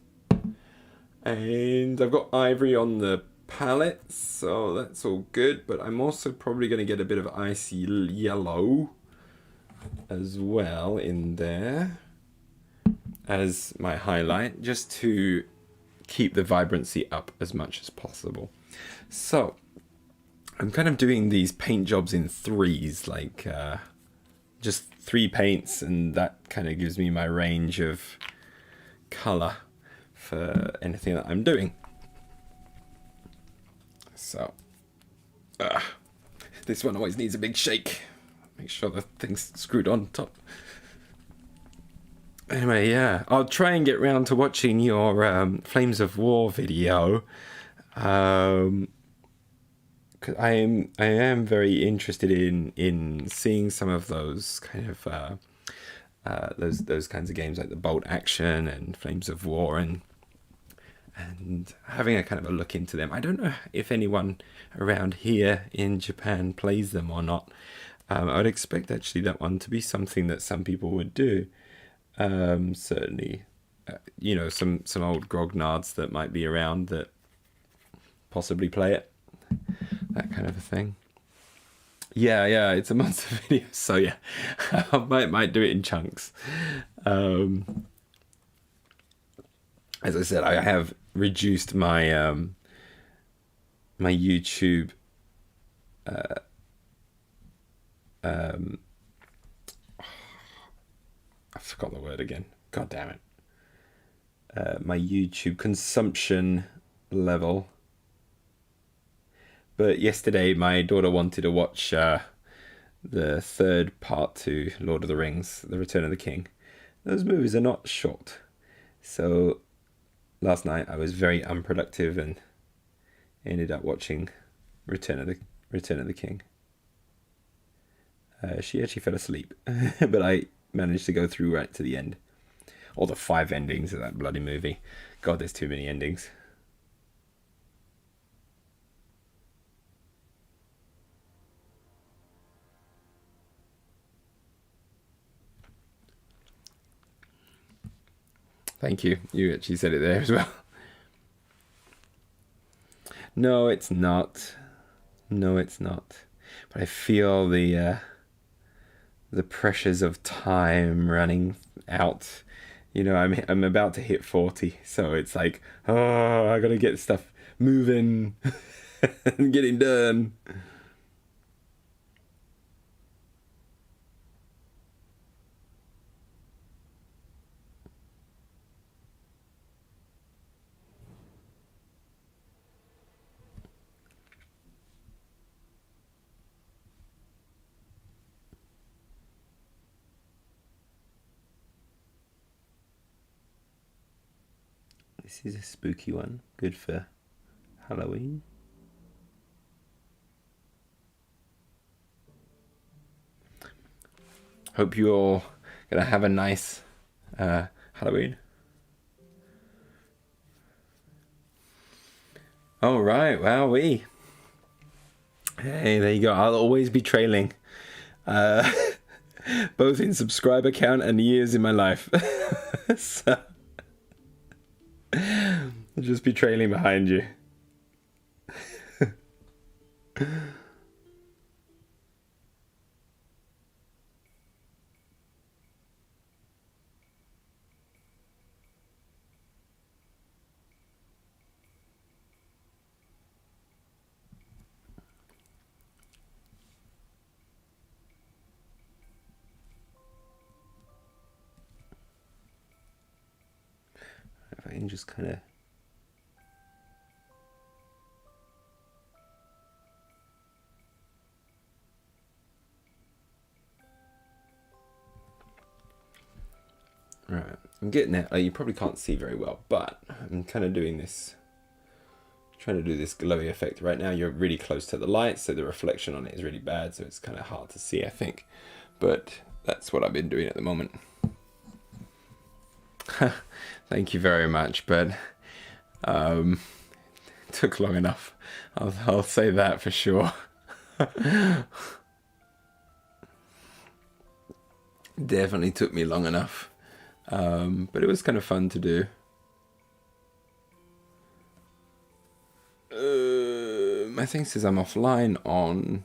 And I've got ivory on the palette, so that's all good. But I'm also probably going to get a bit of icy yellow as well in there as my highlight, just to keep the vibrancy up as much as possible. So I'm kind of doing these paint jobs in threes, like just 3 paints, and that kind of gives me my range of color for anything that I'm doing. So this one always needs a big shake. Make sure the thing's screwed on top. Anyway, yeah, I'll try and get round to watching your Flames of War video. 'Cause I am very interested in seeing some of those kind of those kinds of games, like the Bolt Action and Flames of War, and having a kind of a look into them. I don't know if anyone around here in Japan plays them or not. I would expect actually that one to be something that some people would do. Certainly, you know, some old grognards that might be around that possibly play it, that kind of a thing. Yeah, it's a monster video, so yeah, I might do it in chunks. As I said, I have reduced my my YouTube I forgot the word again. God damn it. My YouTube consumption level. But yesterday my daughter wanted to watch the third part to Lord of the Rings, The Return of the King. Those movies are not short. So last night I was very unproductive and ended up watching Return of the King. She actually fell asleep, but I managed to go through right to the end. All the 5 endings of that bloody movie. God, there's too many endings. Thank you. You actually said it there as well. No, it's not. No, it's not. But I feel the pressures of time running out. You know, I'm about to hit 40, so it's like, oh, I gotta get stuff moving and getting done. This is a spooky one, good for Halloween. Hope you're all gonna have a nice Halloween. All right, wowee. Hey, there you go. I'll always be trailing, both in subscriber count and years in my life. So I'll just be trailing behind you. If I can just kind of Right, I'm getting there. You probably can't see very well, but I'm kind of doing this, trying to do this glowy effect. Right now you're really close to the light, so the reflection on it is really bad, so it's kind of hard to see, I think. But that's what I've been doing at the moment. Thank you very much, but it took long enough. I'll say that for sure. Definitely took me long enough. But it was kind of fun to do. My thing says I'm offline on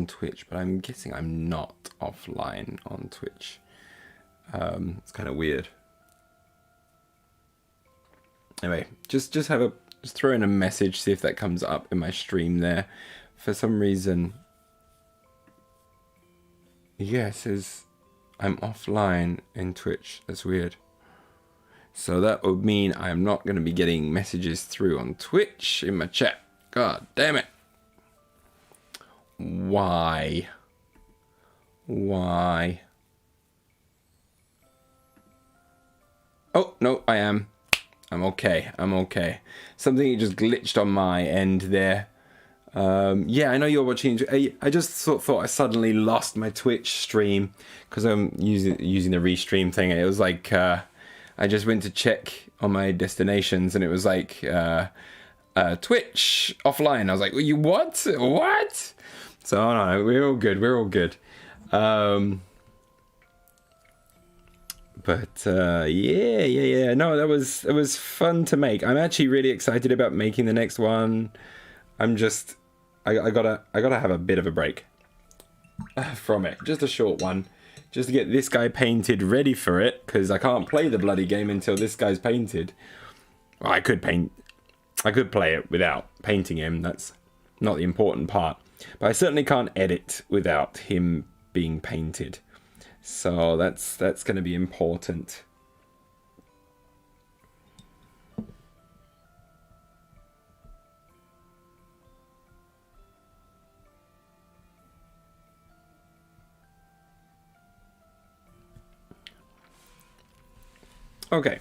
Twitch, but I'm guessing I'm not offline on Twitch. It's kind of weird. Anyway, just throw in a message, see if that comes up in my stream there. For some reason, yeah, it says I'm offline in Twitch. That's weird. So that would mean I'm not going to be getting messages through on Twitch in my chat. God damn it. Why? Oh, no, I am. I'm okay. Something just glitched on my end there. Yeah, I know you're watching. I just thought I suddenly lost my Twitch stream because I'm using the restream thing. It was like I just went to check on my destinations and it was like Twitch offline. I was like, you what? So no, we're all good. But yeah. No, it was fun to make. I'm actually really excited about making the next one. I'm just I gotta have a bit of a break from it, just a short one, just to get this guy painted ready for it, because I can't play the bloody game until this guy's painted. Well, I could play it without painting him. That's not the important part. But I certainly can't edit without him being painted. So that's going to be important. Okay,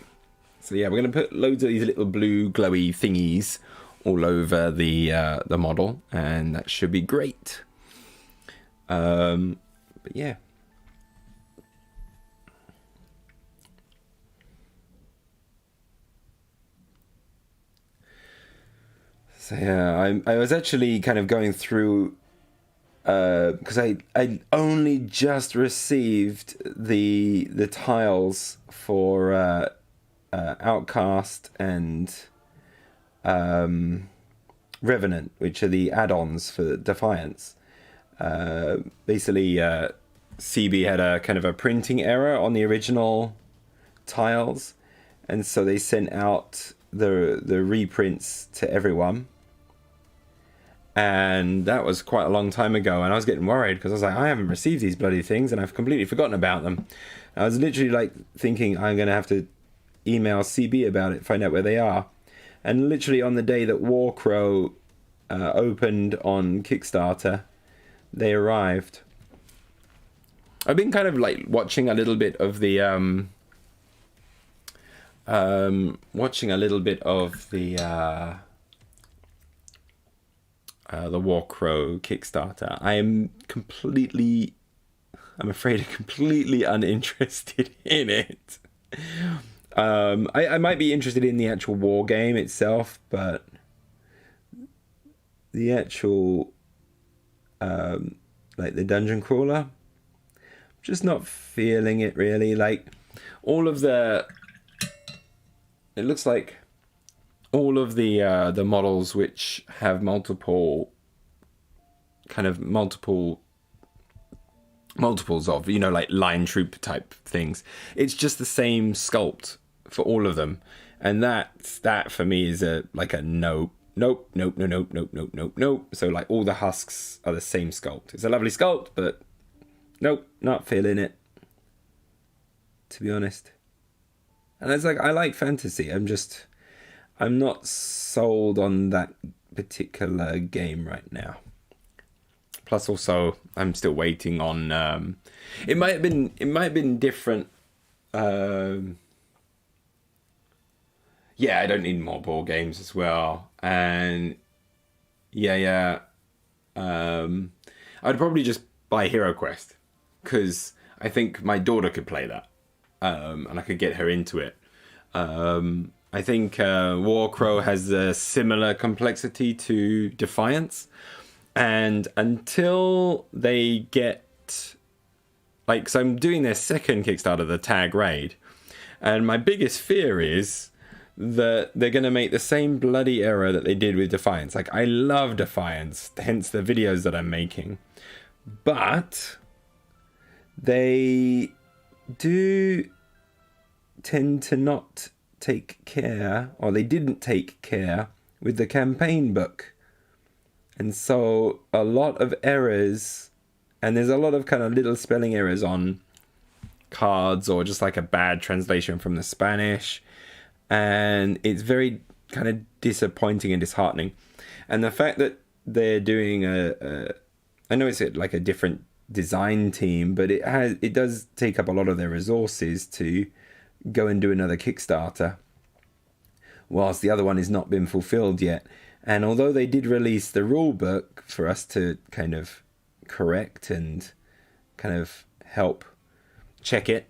so yeah, we're going to put loads of these little blue glowy thingies all over the model, and that should be great. But yeah. So yeah, I was actually kind of going through because I only just received the tiles for Outcast and Revenant, which are the add-ons for Defiance. Basically, CB had a kind of a printing error on the original tiles, and so they sent out the reprints to everyone. And that was quite a long time ago, and I was getting worried because I was like, I haven't received these bloody things and I've completely forgotten about them. And I was literally like thinking I'm going to have to email CB about it, find out where they are. And literally on the day that Warcrow opened on Kickstarter, they arrived. I've been kind of like watching a little bit of the the Warcrow Kickstarter. I'm afraid, completely uninterested in it. I might be interested in the actual war game itself, but the actual like the dungeon crawler, I'm just not feeling it really. Like all of the, it looks like all of the models which have multiples of, you know, like line troop type things. It's just the same sculpt for all of them, and that for me is a nope. So like all the husks are the same sculpt. It's a lovely sculpt, but nope, not feeling it, to be honest. And it's like, I like fantasy. I'm not sold on that particular game right now. Plus, also, I'm still waiting on. It might have been different. Yeah, I don't need more board games as well, and yeah. I'd probably just buy Hero Quest because I think my daughter could play that, and I could get her into it. I think Warcrow has a similar complexity to Defiance, and until they get so I'm doing their second Kickstarter, the Tag Raid, and my biggest fear is that they're going to make the same bloody error that they did with Defiance. Like, I love Defiance, hence the videos that I'm making, but they do tend to not take care, or they didn't take care with the campaign book. And so a lot of errors, and there's a lot of kind of little spelling errors on cards, or just like a bad translation from the Spanish. And it's very kind of disappointing and disheartening. And the fact that they're doing I know it's like a different design team, but it does take up a lot of their resources to go and do another Kickstarter, whilst the other one has not been fulfilled yet. And although they did release the rule book for us to kind of correct and kind of help check it,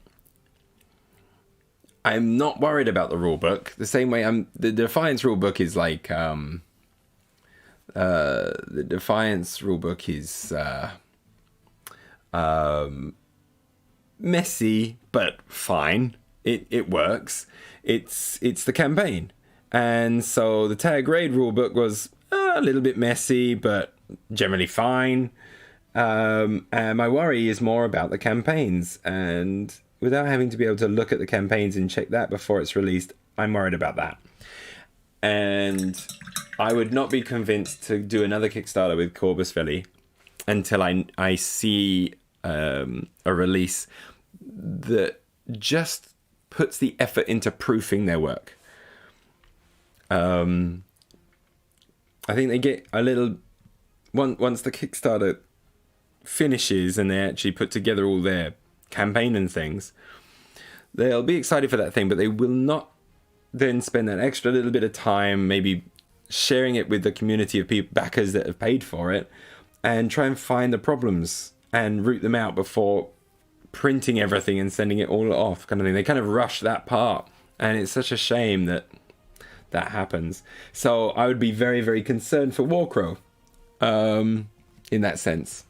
I'm not worried about the rule book. The same way the Defiance rule book is like the Defiance rule book is messy but fine. It works. It's the campaign. And so the Tag Raid rulebook was a little bit messy, but generally fine. And my worry is more about the campaigns. And without having to be able to look at the campaigns and check that before it's released, I'm worried about that. And I would not be convinced to do another Kickstarter with Corvus Belli until I see a release that just puts the effort into proofing their work. I think they get a little once the Kickstarter finishes and they actually put together all their campaign and things, they'll be excited for that thing, but they will not then spend that extra little bit of time maybe sharing it with the community of people, backers that have paid for it, and try and find the problems and root them out before printing everything and sending it all off, kind of thing. They kind of rush that part, and it's such a shame that happens. So I would be very, very concerned for Warcrow in that sense.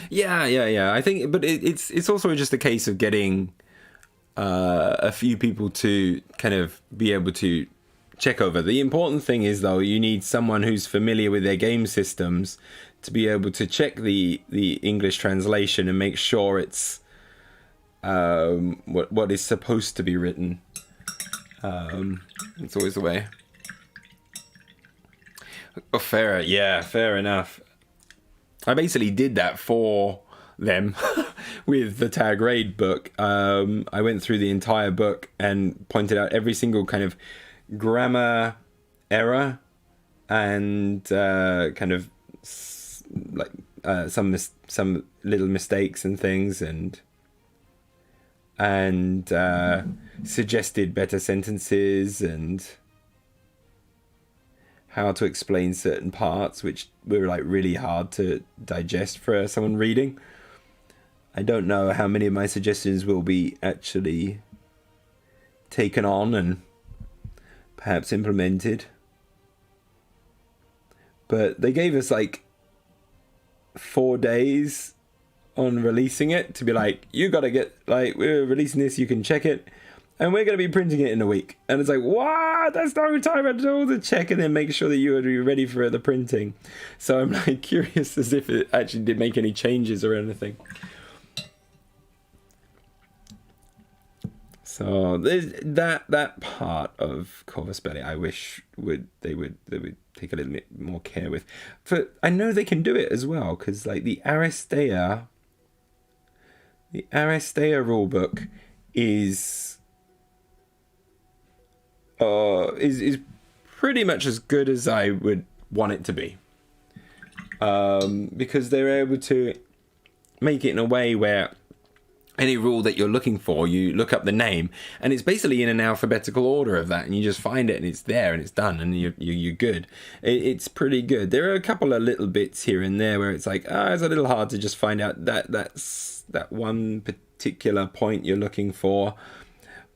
Yeah. I think, but it's also just a case of getting a few people to kind of be able to check over. The important thing is, though, you need someone who's familiar with their game systems to be able to check the English translation and make sure it's what is supposed to be written. It's always the way. Oh, fair enough. I basically did that for them with the Tag Raid book. I went through the entire book and pointed out every single kind of grammar error and kind of like some little mistakes and things, and suggested better sentences and how to explain certain parts, which were like really hard to digest for someone reading. I don't know how many of my suggestions will be actually taken on and perhaps implemented. But they gave us like 4 days on releasing it to be like, you gotta get, like, we're releasing this, you can check it, and we're gonna be printing it in a week. And it's like, what? That's no time at all to check and then make sure that you are ready for the printing. So I'm like curious as if it actually did make any changes or anything. So there's that part of Corvus Belli I wish they would take a little bit more care with. For I know they can do it as well, because like the Aristea rulebook is pretty much as good as I would want it to be. because they're able to make it in a way where any rule that you're looking for, you look up the name, and it's basically in an alphabetical order of that, and you just find it, and it's there, and it's done, and you're good. It's pretty good. There are a couple of little bits here and there where it's like, it's a little hard to just find out that's that one particular point you're looking for.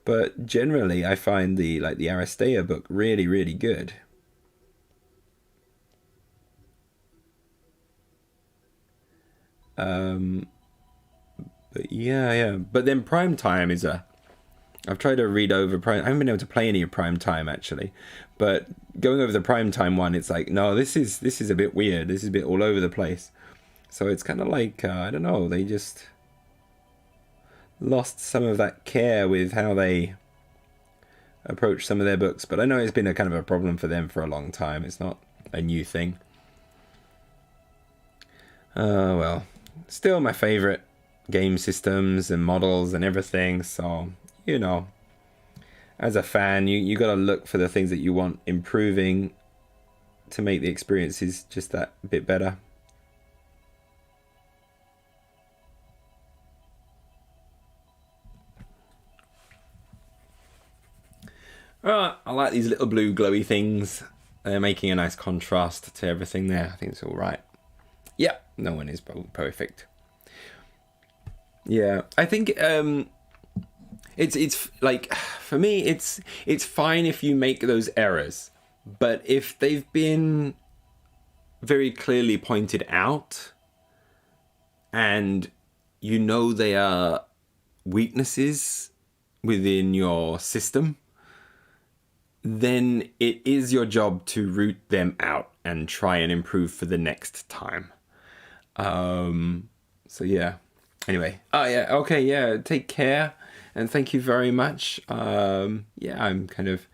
But generally, I find the Aristea book really, really good. But yeah. But then Prime Time is I've tried to read over Prime. I haven't been able to play any of Prime Time actually, but going over the Prime Time one, it's like, no, this is a bit weird. This is a bit all over the place. So it's kind of like I don't know. They just lost some of that care with how they approach some of their books. But I know it's been a kind of a problem for them for a long time. It's not a new thing. Well, still my favorite game systems and models and everything, so you know, as a fan, you got to look for the things that you want improving to make the experiences just that bit better. I like these little blue glowy things. They're making a nice contrast to everything there. I think it's all right. Yeah, no one is perfect. Yeah, I think it's like, for me, it's fine if you make those errors, but if they've been very clearly pointed out and you know they are weaknesses within your system, then it is your job to root them out and try and improve for the next time. So yeah. Anyway, take care, and thank you very much. I'm kind of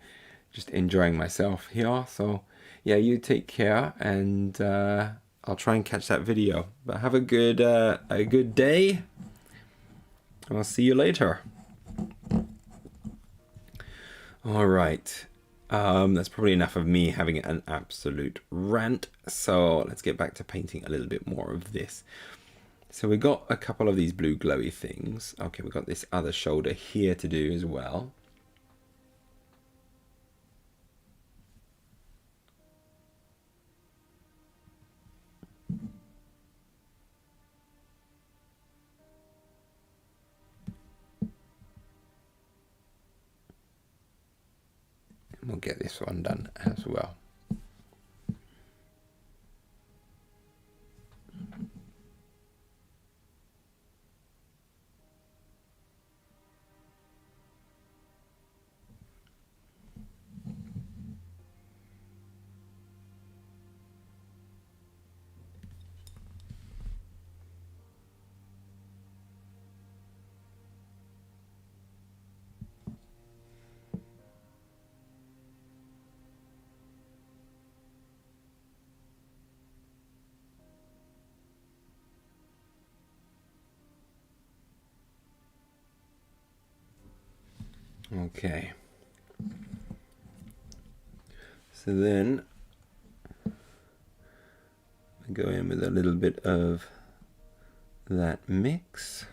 just enjoying myself here, so yeah, you take care, and I'll try and catch that video. But have a good day, and I'll see you later. All right, that's probably enough of me having an absolute rant, so let's get back to painting a little bit more of this. So we got a couple of these blue glowy things. Okay, we've got this other shoulder here to do as well. And we'll get this one done as well. Okay. So then I go in with a little bit of that mix.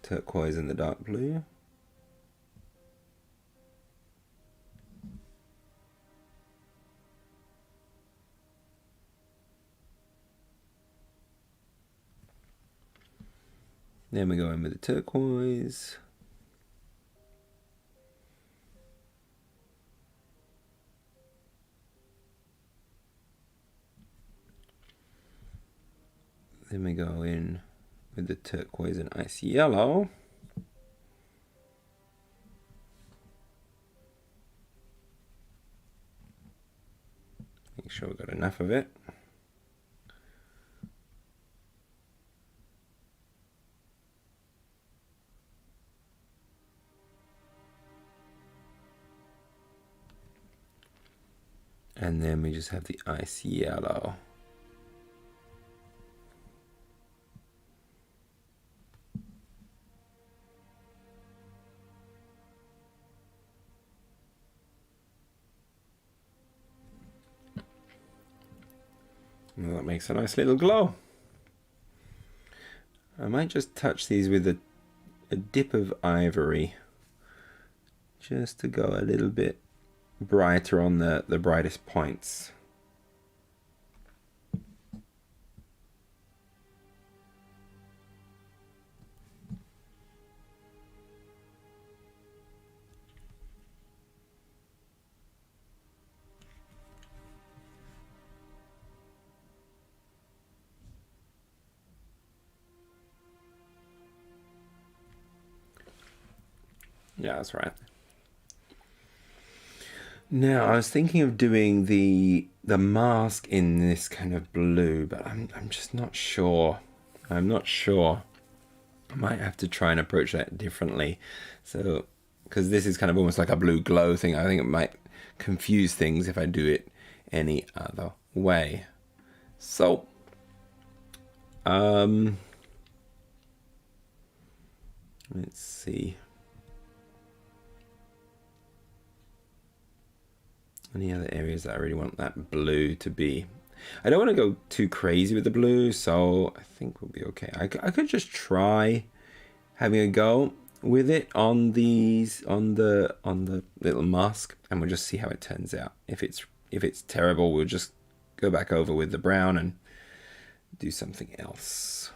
Turquoise and the dark blue. Then we go in with the turquoise. Then we go in with the turquoise and ice yellow. Make sure we've got enough of it. And then we just have the ice yellow. Well, that makes a nice little glow. I might just touch these with a dip of ivory, just to go a little bit brighter on the brightest points. Yeah, that's right. Now, I was thinking of doing the mask in this kind of blue, but I'm just not sure. I'm not sure. I might have to try and approach that differently. So, because this is kind of almost like a blue glow thing, I think it might confuse things if I do it any other way. So, let's see. Any other areas that I really want that blue to be? I don't want to go too crazy with the blue, so I think we'll be okay. I could just try having a go with it on these on the little mask, and we'll just see how it turns out. If it's terrible, we'll just go back over with the brown and do something else.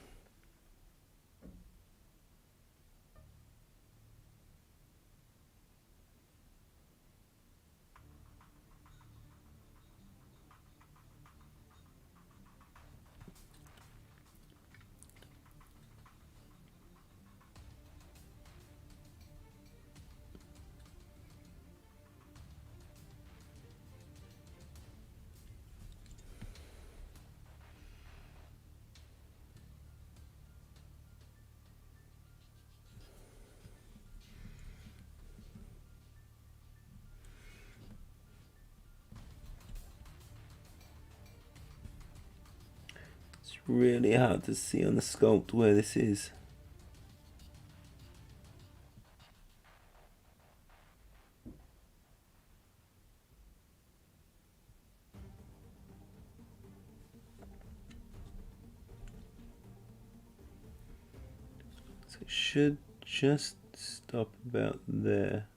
It's really hard to see on the sculpt where this is. So it should just stop about there.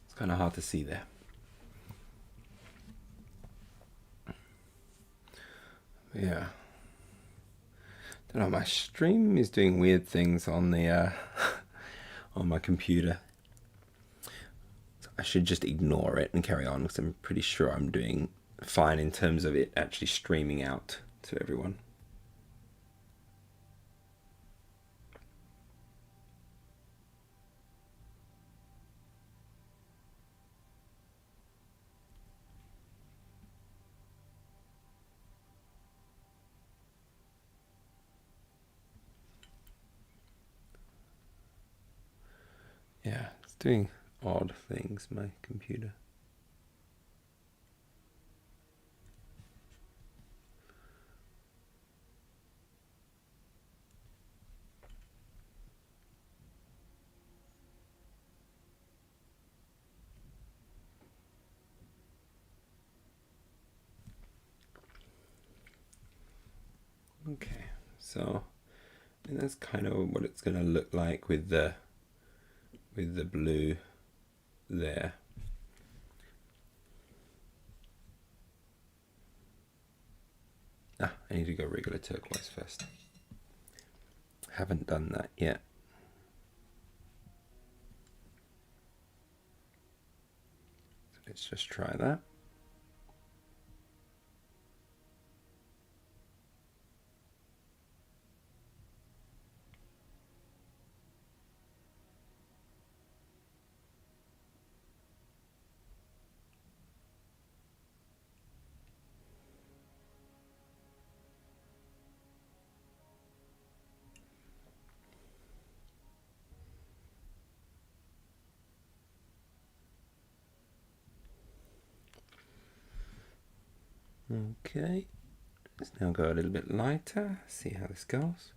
It's kind of hard to see there. Yeah. Don't know, my stream is doing weird things on the on my computer. So I should just ignore it and carry on, because I'm pretty sure I'm doing fine in terms of it actually streaming out to everyone. Yeah, it's doing odd things, my computer. Okay, so that's kind of what it's going to look like with the blue there. I need to go regular turquoise first. Haven't done that yet. So let's just try that. Okay, Let's now go a little bit lighter, see how this goes.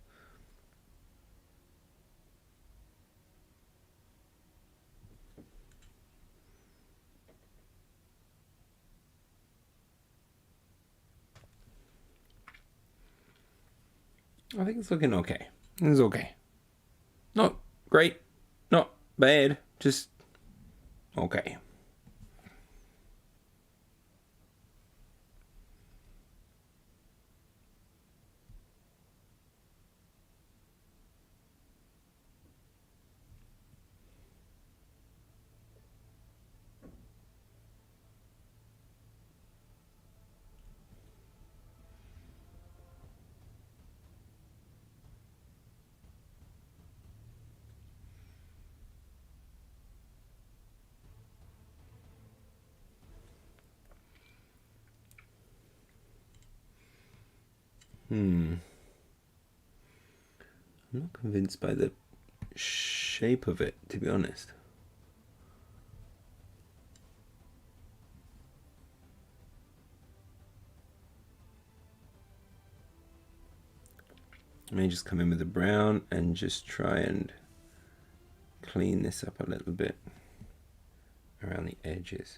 I think it's looking okay. It's okay. Not great, not bad, just okay. I'm not convinced by the shape of it, to be honest. I may just come in with the brown and just try and clean this up a little bit around the edges.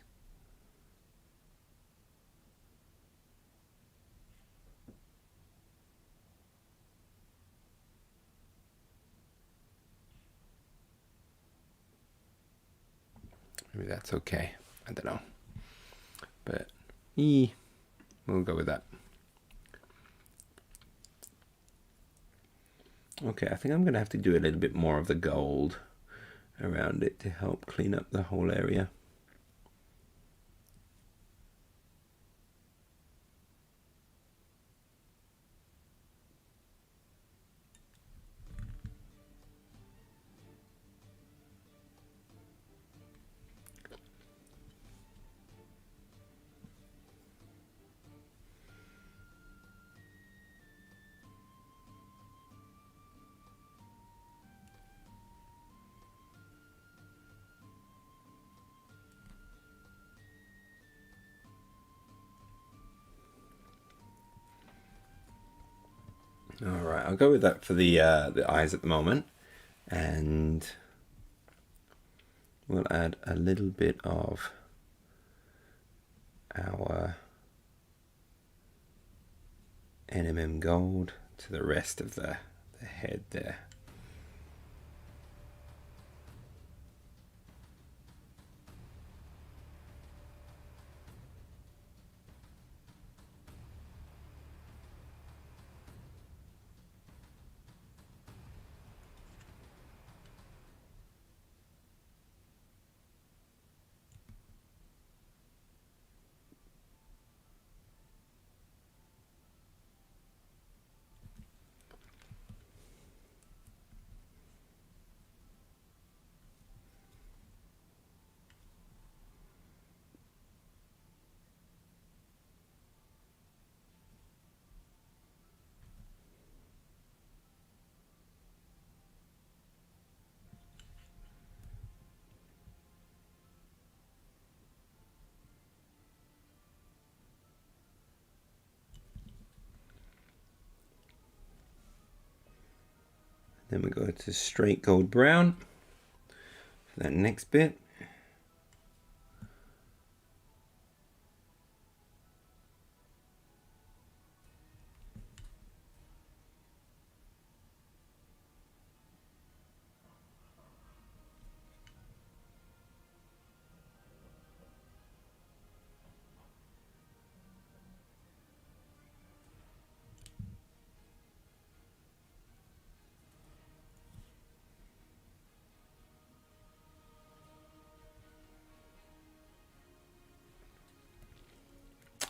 Maybe that's okay. I don't know. But we'll go with that. Okay, I think I'm going to have to do a little bit more of the gold around it to help clean up the whole area. All right, I'll go with that for the eyes at the moment, and we'll add a little bit of our NMM gold to the rest of the head there. Then we go to straight gold brown for that next bit.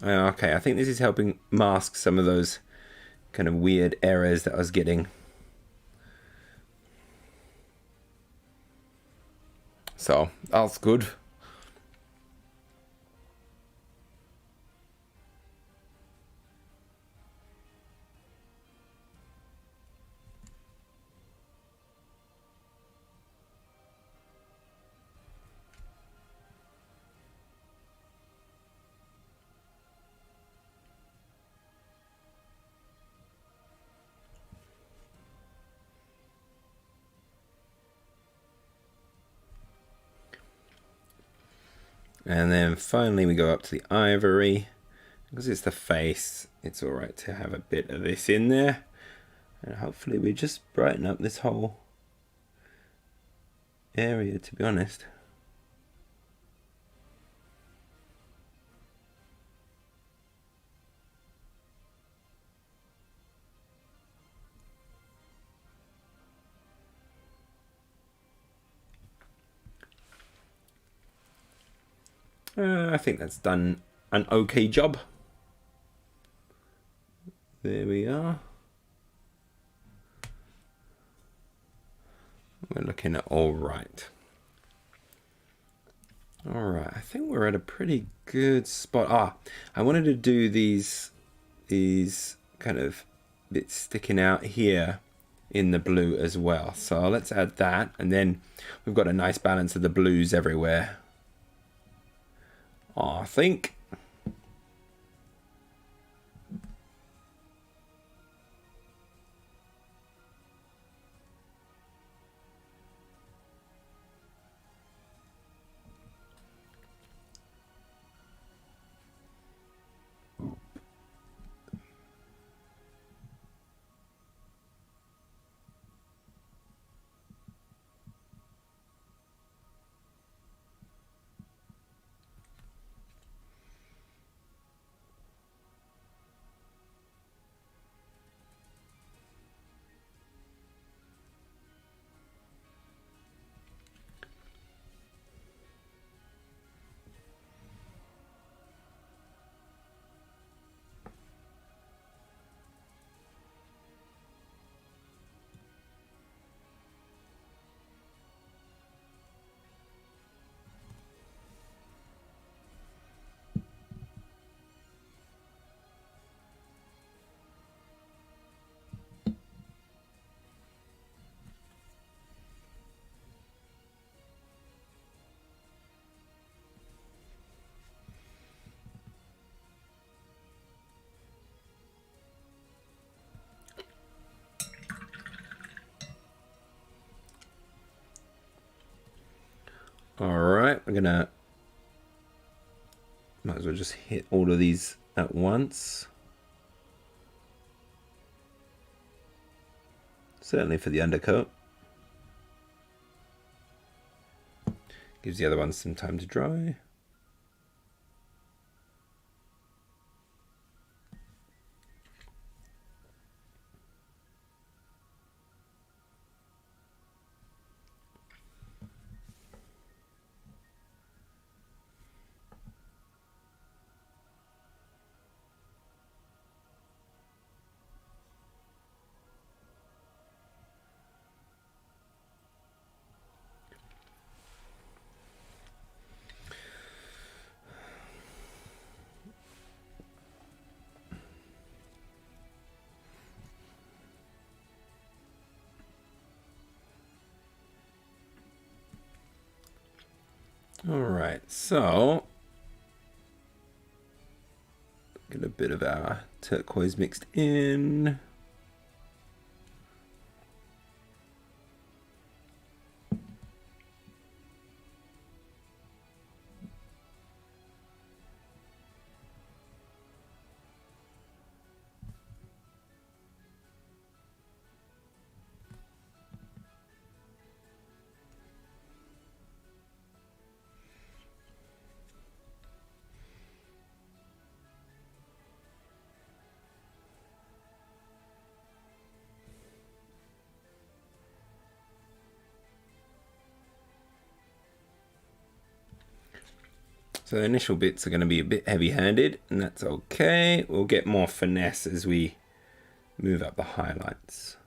Okay, I think this is helping mask some of those kind of weird errors that I was getting. So that's good. And then finally we go up to the ivory. Because it's the face, it's alright to have a bit of this in there. And hopefully we just brighten up this whole area, to be honest. I think that's done an okay job. There we are. We're looking at all right. All right, I think we're at a pretty good spot. I wanted to do these kind of bits sticking out here in the blue as well. So let's add that, and then we've got a nice balance of the blues everywhere. I think. All right, we're gonna might as well just hit all of these at once. Certainly for the undercoat. Gives the other ones some time to dry. All right, so get a bit of our turquoise mixed in. So the initial bits are going to be a bit heavy-handed, and that's okay. We'll get more finesse as we move up the highlights.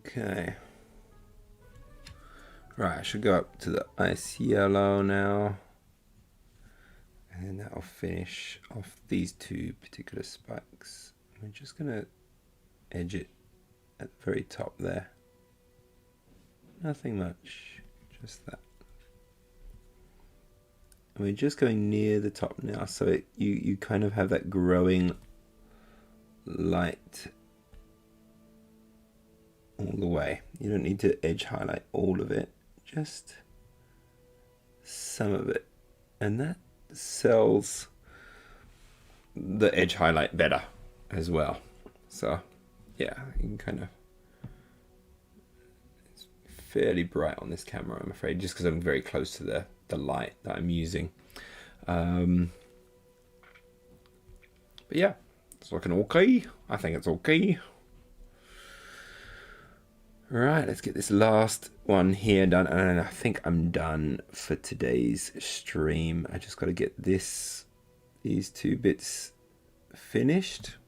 Okay. Right, I should go up to the ice yellow now. And then that'll finish off these two particular spikes. We're just going to edge it at the very top there. Nothing much, just that. And we're just going near the top now, so you kind of have that growing light all the way. You don't need to edge highlight all of it, just some of it. And that sells the edge highlight better as well. So yeah, you can kind of, it's fairly bright on this camera, I'm afraid, just because I'm very close to the light that I'm using. But yeah, it's looking okay. I think it's okay. Right, let's get this last one here done, and I think I'm done for today's stream. I just got to get these two bits finished.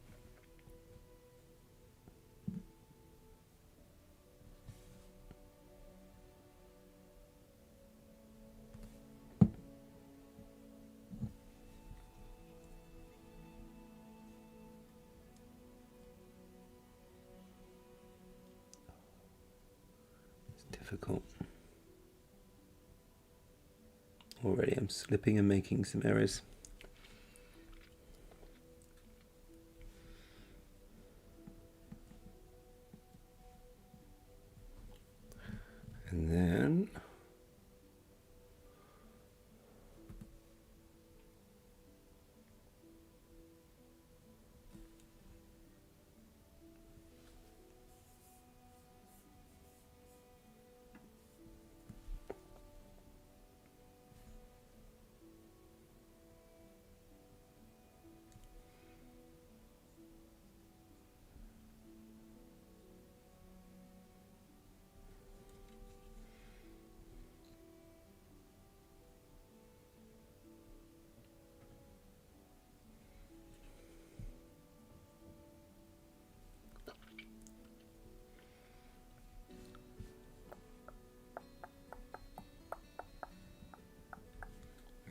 Difficult. Already I'm slipping and making some errors. And then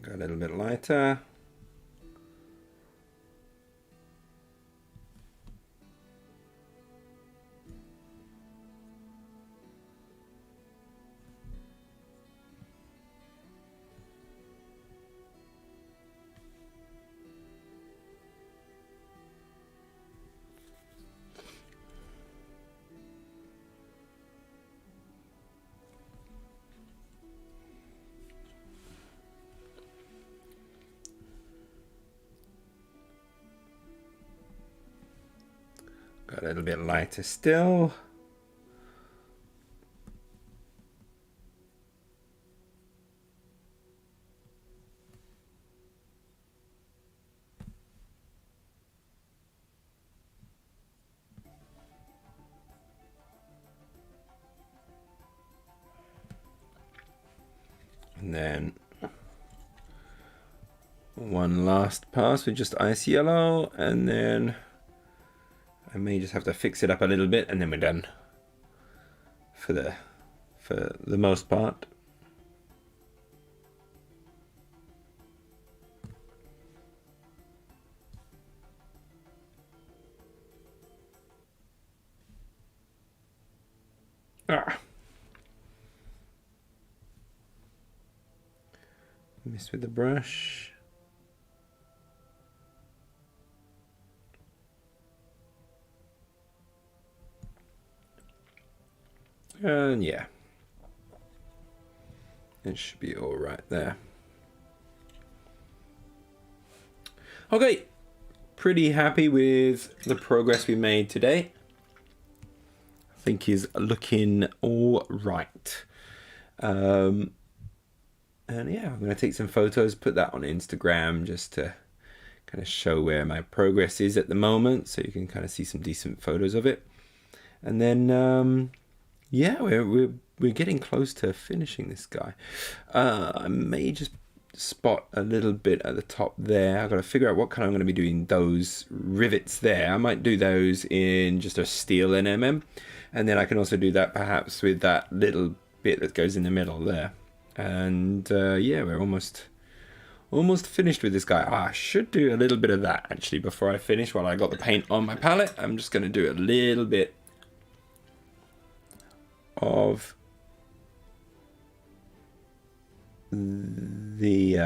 go a little bit lighter. Got a little bit lighter still. And then one last pass with just ice yellow, and then I may just have to fix it up a little bit, and then we're done for the most part. Mess with the brush. And yeah, it should be all right there. Okay, pretty happy with the progress we made today. I think he's looking all right. And yeah, I'm going to take some photos, put that on Instagram just to kind of show where my progress is at the moment, so you can kind of see some decent photos of it. And then yeah, we're getting close to finishing this guy. I may just spot a little bit at the top there. I've got to figure out what kind I'm going to be doing those rivets there. I might do those in just a steel NMM, and then I can also do that perhaps with that little bit that goes in the middle there. And yeah, we're almost finished with this guy. I should do a little bit of that actually before I finish. While I got the paint on my palette, I'm just going to do a little bit of the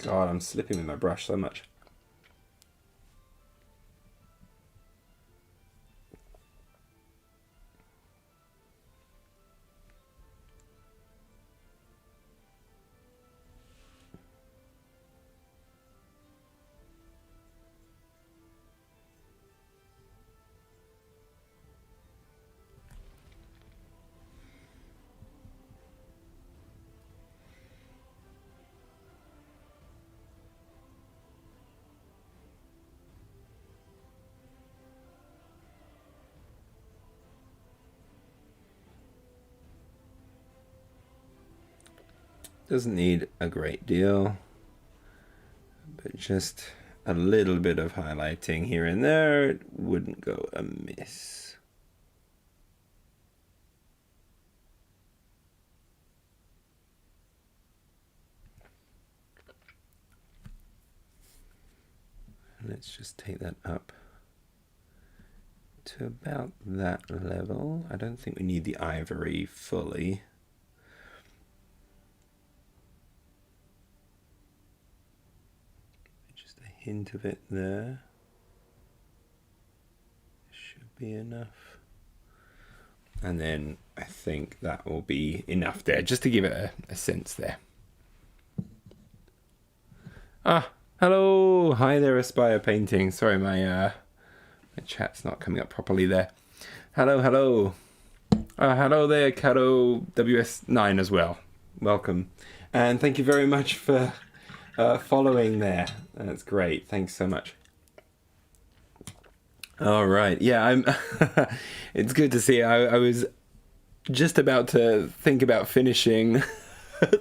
God, I'm slipping with my brush so much. Doesn't need a great deal, but just a little bit of highlighting here and there, it wouldn't go amiss. Let's just take that up to about that level. I don't think we need the ivory fully. Hint of it there should be enough, and then I think that will be enough there just to give it a sense there. Hello, hi there, Aspire Painting. Sorry, my chat's not coming up properly there. Hello there, Caro WS9 as well. Welcome, and thank you very much for following there. That's great. Thanks so much. All right. Yeah, it's good to see. I was just about to think about finishing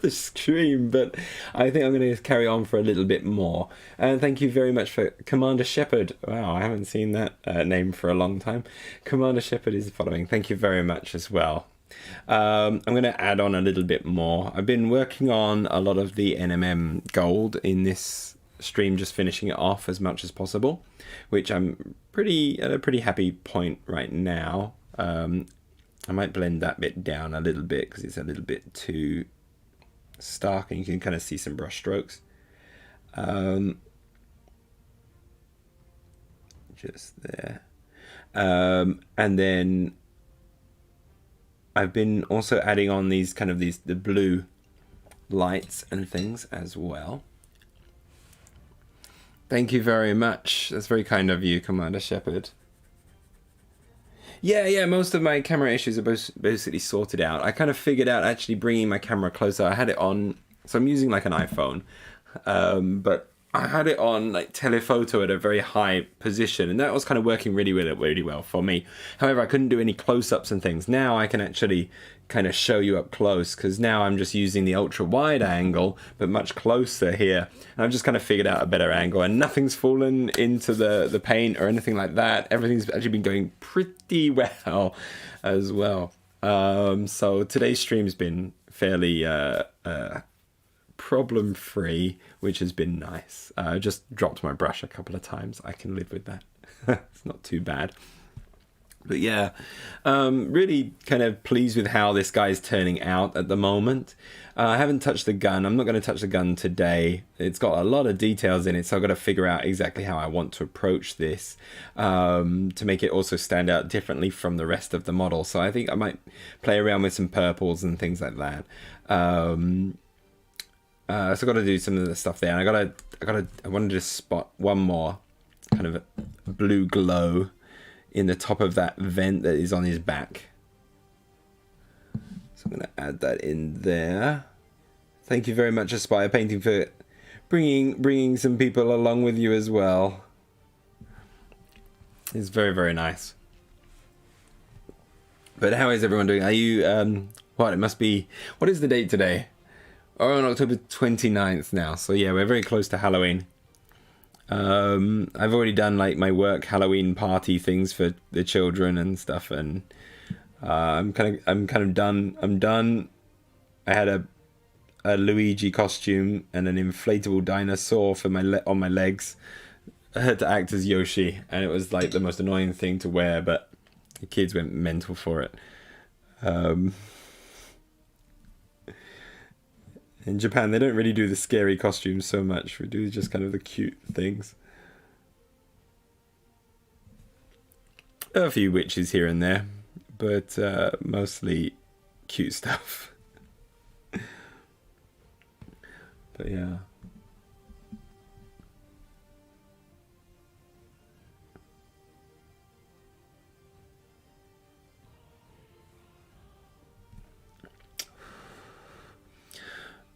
the stream, but I think I'm going to carry on for a little bit more. And thank you very much for Commander Shepherd. Wow, I haven't seen that name for a long time. Commander Shepherd is following. Thank you very much as well. I'm going to add on a little bit more. I've been working on a lot of the NMM gold in this stream, just finishing it off as much as possible, which I'm at a pretty happy point right now. I might blend that bit down a little bit because it's a little bit too stark, and you can kind of see some brush strokes. Just there. And then I've been also adding on the blue lights and things as well. Thank you very much. That's very kind of you, Commander Shepherd. Yeah, most of my camera issues are basically sorted out. I kind of figured out actually bringing my camera closer. I had it on, so I'm using like an iPhone, but I had it on like telephoto at a very high position, and that was kind of working really well for me. However, I couldn't do any close-ups and things. Now I can actually kind of show you up close, because now I'm just using the ultra-wide angle, but much closer here. And I've just kind of figured out a better angle, and nothing's fallen into the paint or anything like that. Everything's actually been going pretty well as well. So today's stream's been fairly problem-free, which has been nice. I just dropped my brush a couple of times. I can live with that. It's not too bad. But yeah, really kind of pleased with how this guy's turning out at the moment. I haven't touched the gun. I'm not going to touch the gun today. It's got a lot of details in it, so I've got to figure out exactly how I want to approach this to make it also stand out differently from the rest of the model. So I think I might play around with some purples and things like that. So I've got to do some of the stuff there. And I wanted to spot one more kind of a blue glow in the top of that vent that is on his back. So I'm going to add that in there. Thank you very much, Aspire Painting, for bringing some people along with you as well. It's very, very nice. But how is everyone doing? Are you What, it must be... What is the date today? Oh, on October 29th now. So yeah, we're very close to Halloween. I've already done like my work Halloween party things for the children and stuff, and I'm kind of done. I'm done. I had a Luigi costume and an inflatable dinosaur for on my legs. I had to act as Yoshi, and it was like the most annoying thing to wear, but the kids went mental for it. In Japan, they don't really do the scary costumes so much. We do just kind of the cute things. A few witches here and there, but mostly cute stuff. But yeah.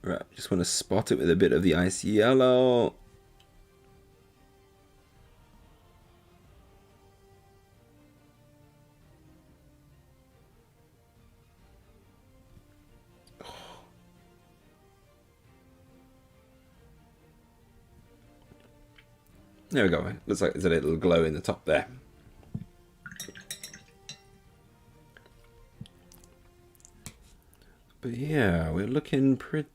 Right, just want to spot it with a bit of the ice yellow. There we go. Looks like there's a little glow in the top there. But yeah, we're looking pretty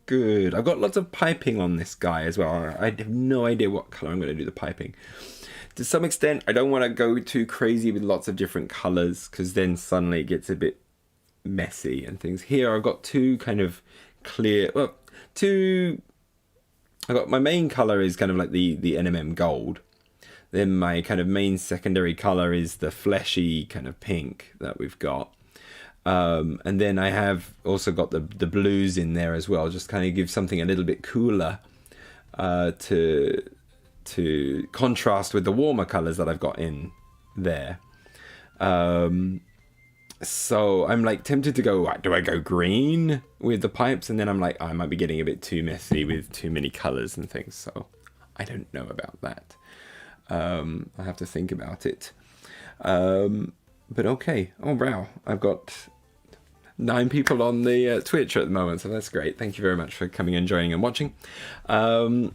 good. I've got lots of piping on this guy as well. I have no idea what color I'm going to do the piping. To some extent, I don't want to go too crazy with lots of different colors, because then suddenly it gets a bit messy and things. Here I've got two kind of clear, well, I got my main color is kind of like the NMM gold. Then my kind of main secondary color is the fleshy kind of pink that we've got. And then I have also got the blues in there as well, just kind of give something a little bit cooler to contrast with the warmer colors that I've got in there. So I'm like tempted to go, do I go green with the pipes? And then I'm like, I might be getting a bit too messy with too many colors and things. So I don't know about that. I have to think about it. But okay. Oh, wow. I've got 9 people on the Twitch at the moment, so that's great. Thank you very much for coming and joining and watching. But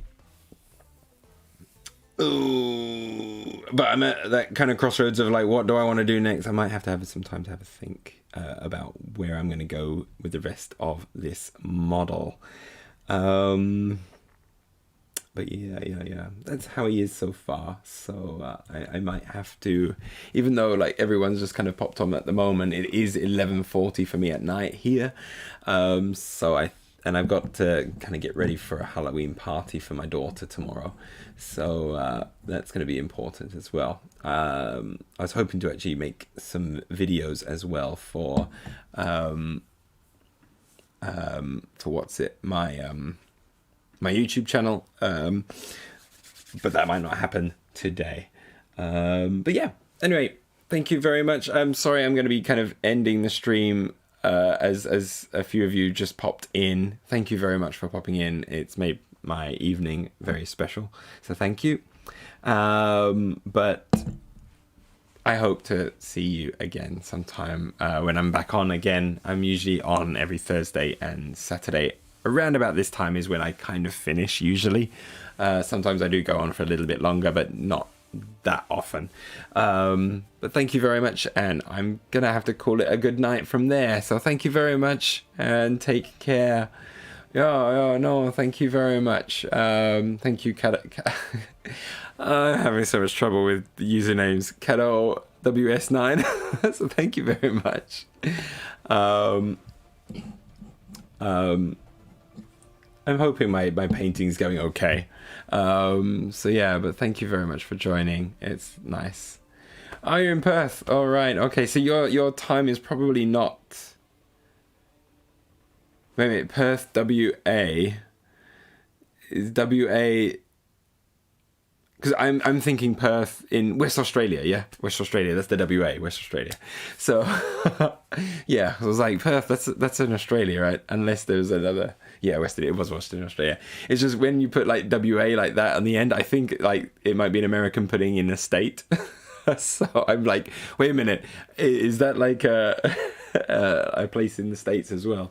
I'm at that kind of crossroads of like, what do I want to do next? I might have to have some time to have a think about where I'm going to go with the rest of this model. But yeah, that's how he is so far. So I might have to, even though like everyone's just kind of popped on at the moment, it is 11:40 for me at night here. And I've got to kind of get ready for a Halloween party for my daughter tomorrow. So that's going to be important as well. I was hoping to actually make some videos as well for my YouTube channel, but that might not happen today. But yeah, anyway, thank you very much. I'm sorry I'm going to be kind of ending the stream as a few of you just popped in. Thank you very much for popping in. It's made my evening very special, so thank you. But I hope to see you again sometime when I'm back on again. I'm usually on every Thursday and Saturday. Around about this time is when I kind of finish usually. Sometimes I do go on for a little bit longer, but not that often. But thank you very much, and I'm gonna have to call it a good night from there. So thank you very much and take care. No, thank you very much. Thank you, I'm having so much trouble with usernames. Cato WS9. So thank you very much. I'm hoping my painting's going okay. So yeah, but thank you very much for joining. It's nice. Oh, you're in Perth. All right. Okay, so your time is probably not... Wait a minute, Perth, WA. Is WA... Because I'm thinking Perth in West Australia, yeah? West Australia, that's the WA, West Australia. So, yeah, I was like, Perth, that's in Australia, right? Unless there was another... Yeah, it was Western Australia. It's just when you put like WA like that on the end, I think like it might be an American putting in a state. So I'm like, wait a minute, is that like a... I place in the States as well.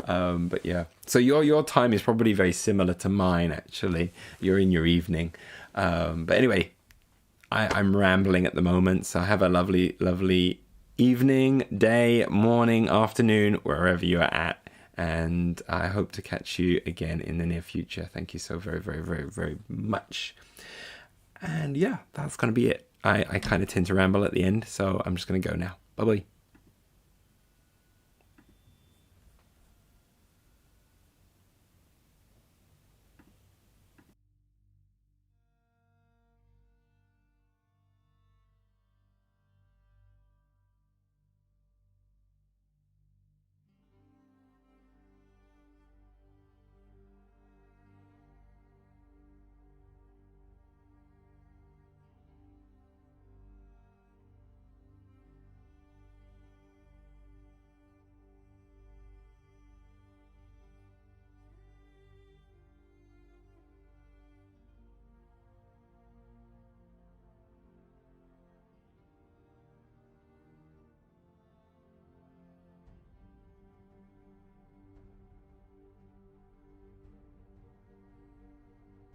But yeah, so your time is probably very similar to mine, actually. You're in your evening. But anyway, I'm rambling at the moment, so have a lovely evening, day, morning, afternoon, wherever you are at. And I hope to catch you again in the near future. Thank you so very much. And yeah, that's going to be it. I kind of tend to ramble at the end, so I'm just going to go now. Bye-bye.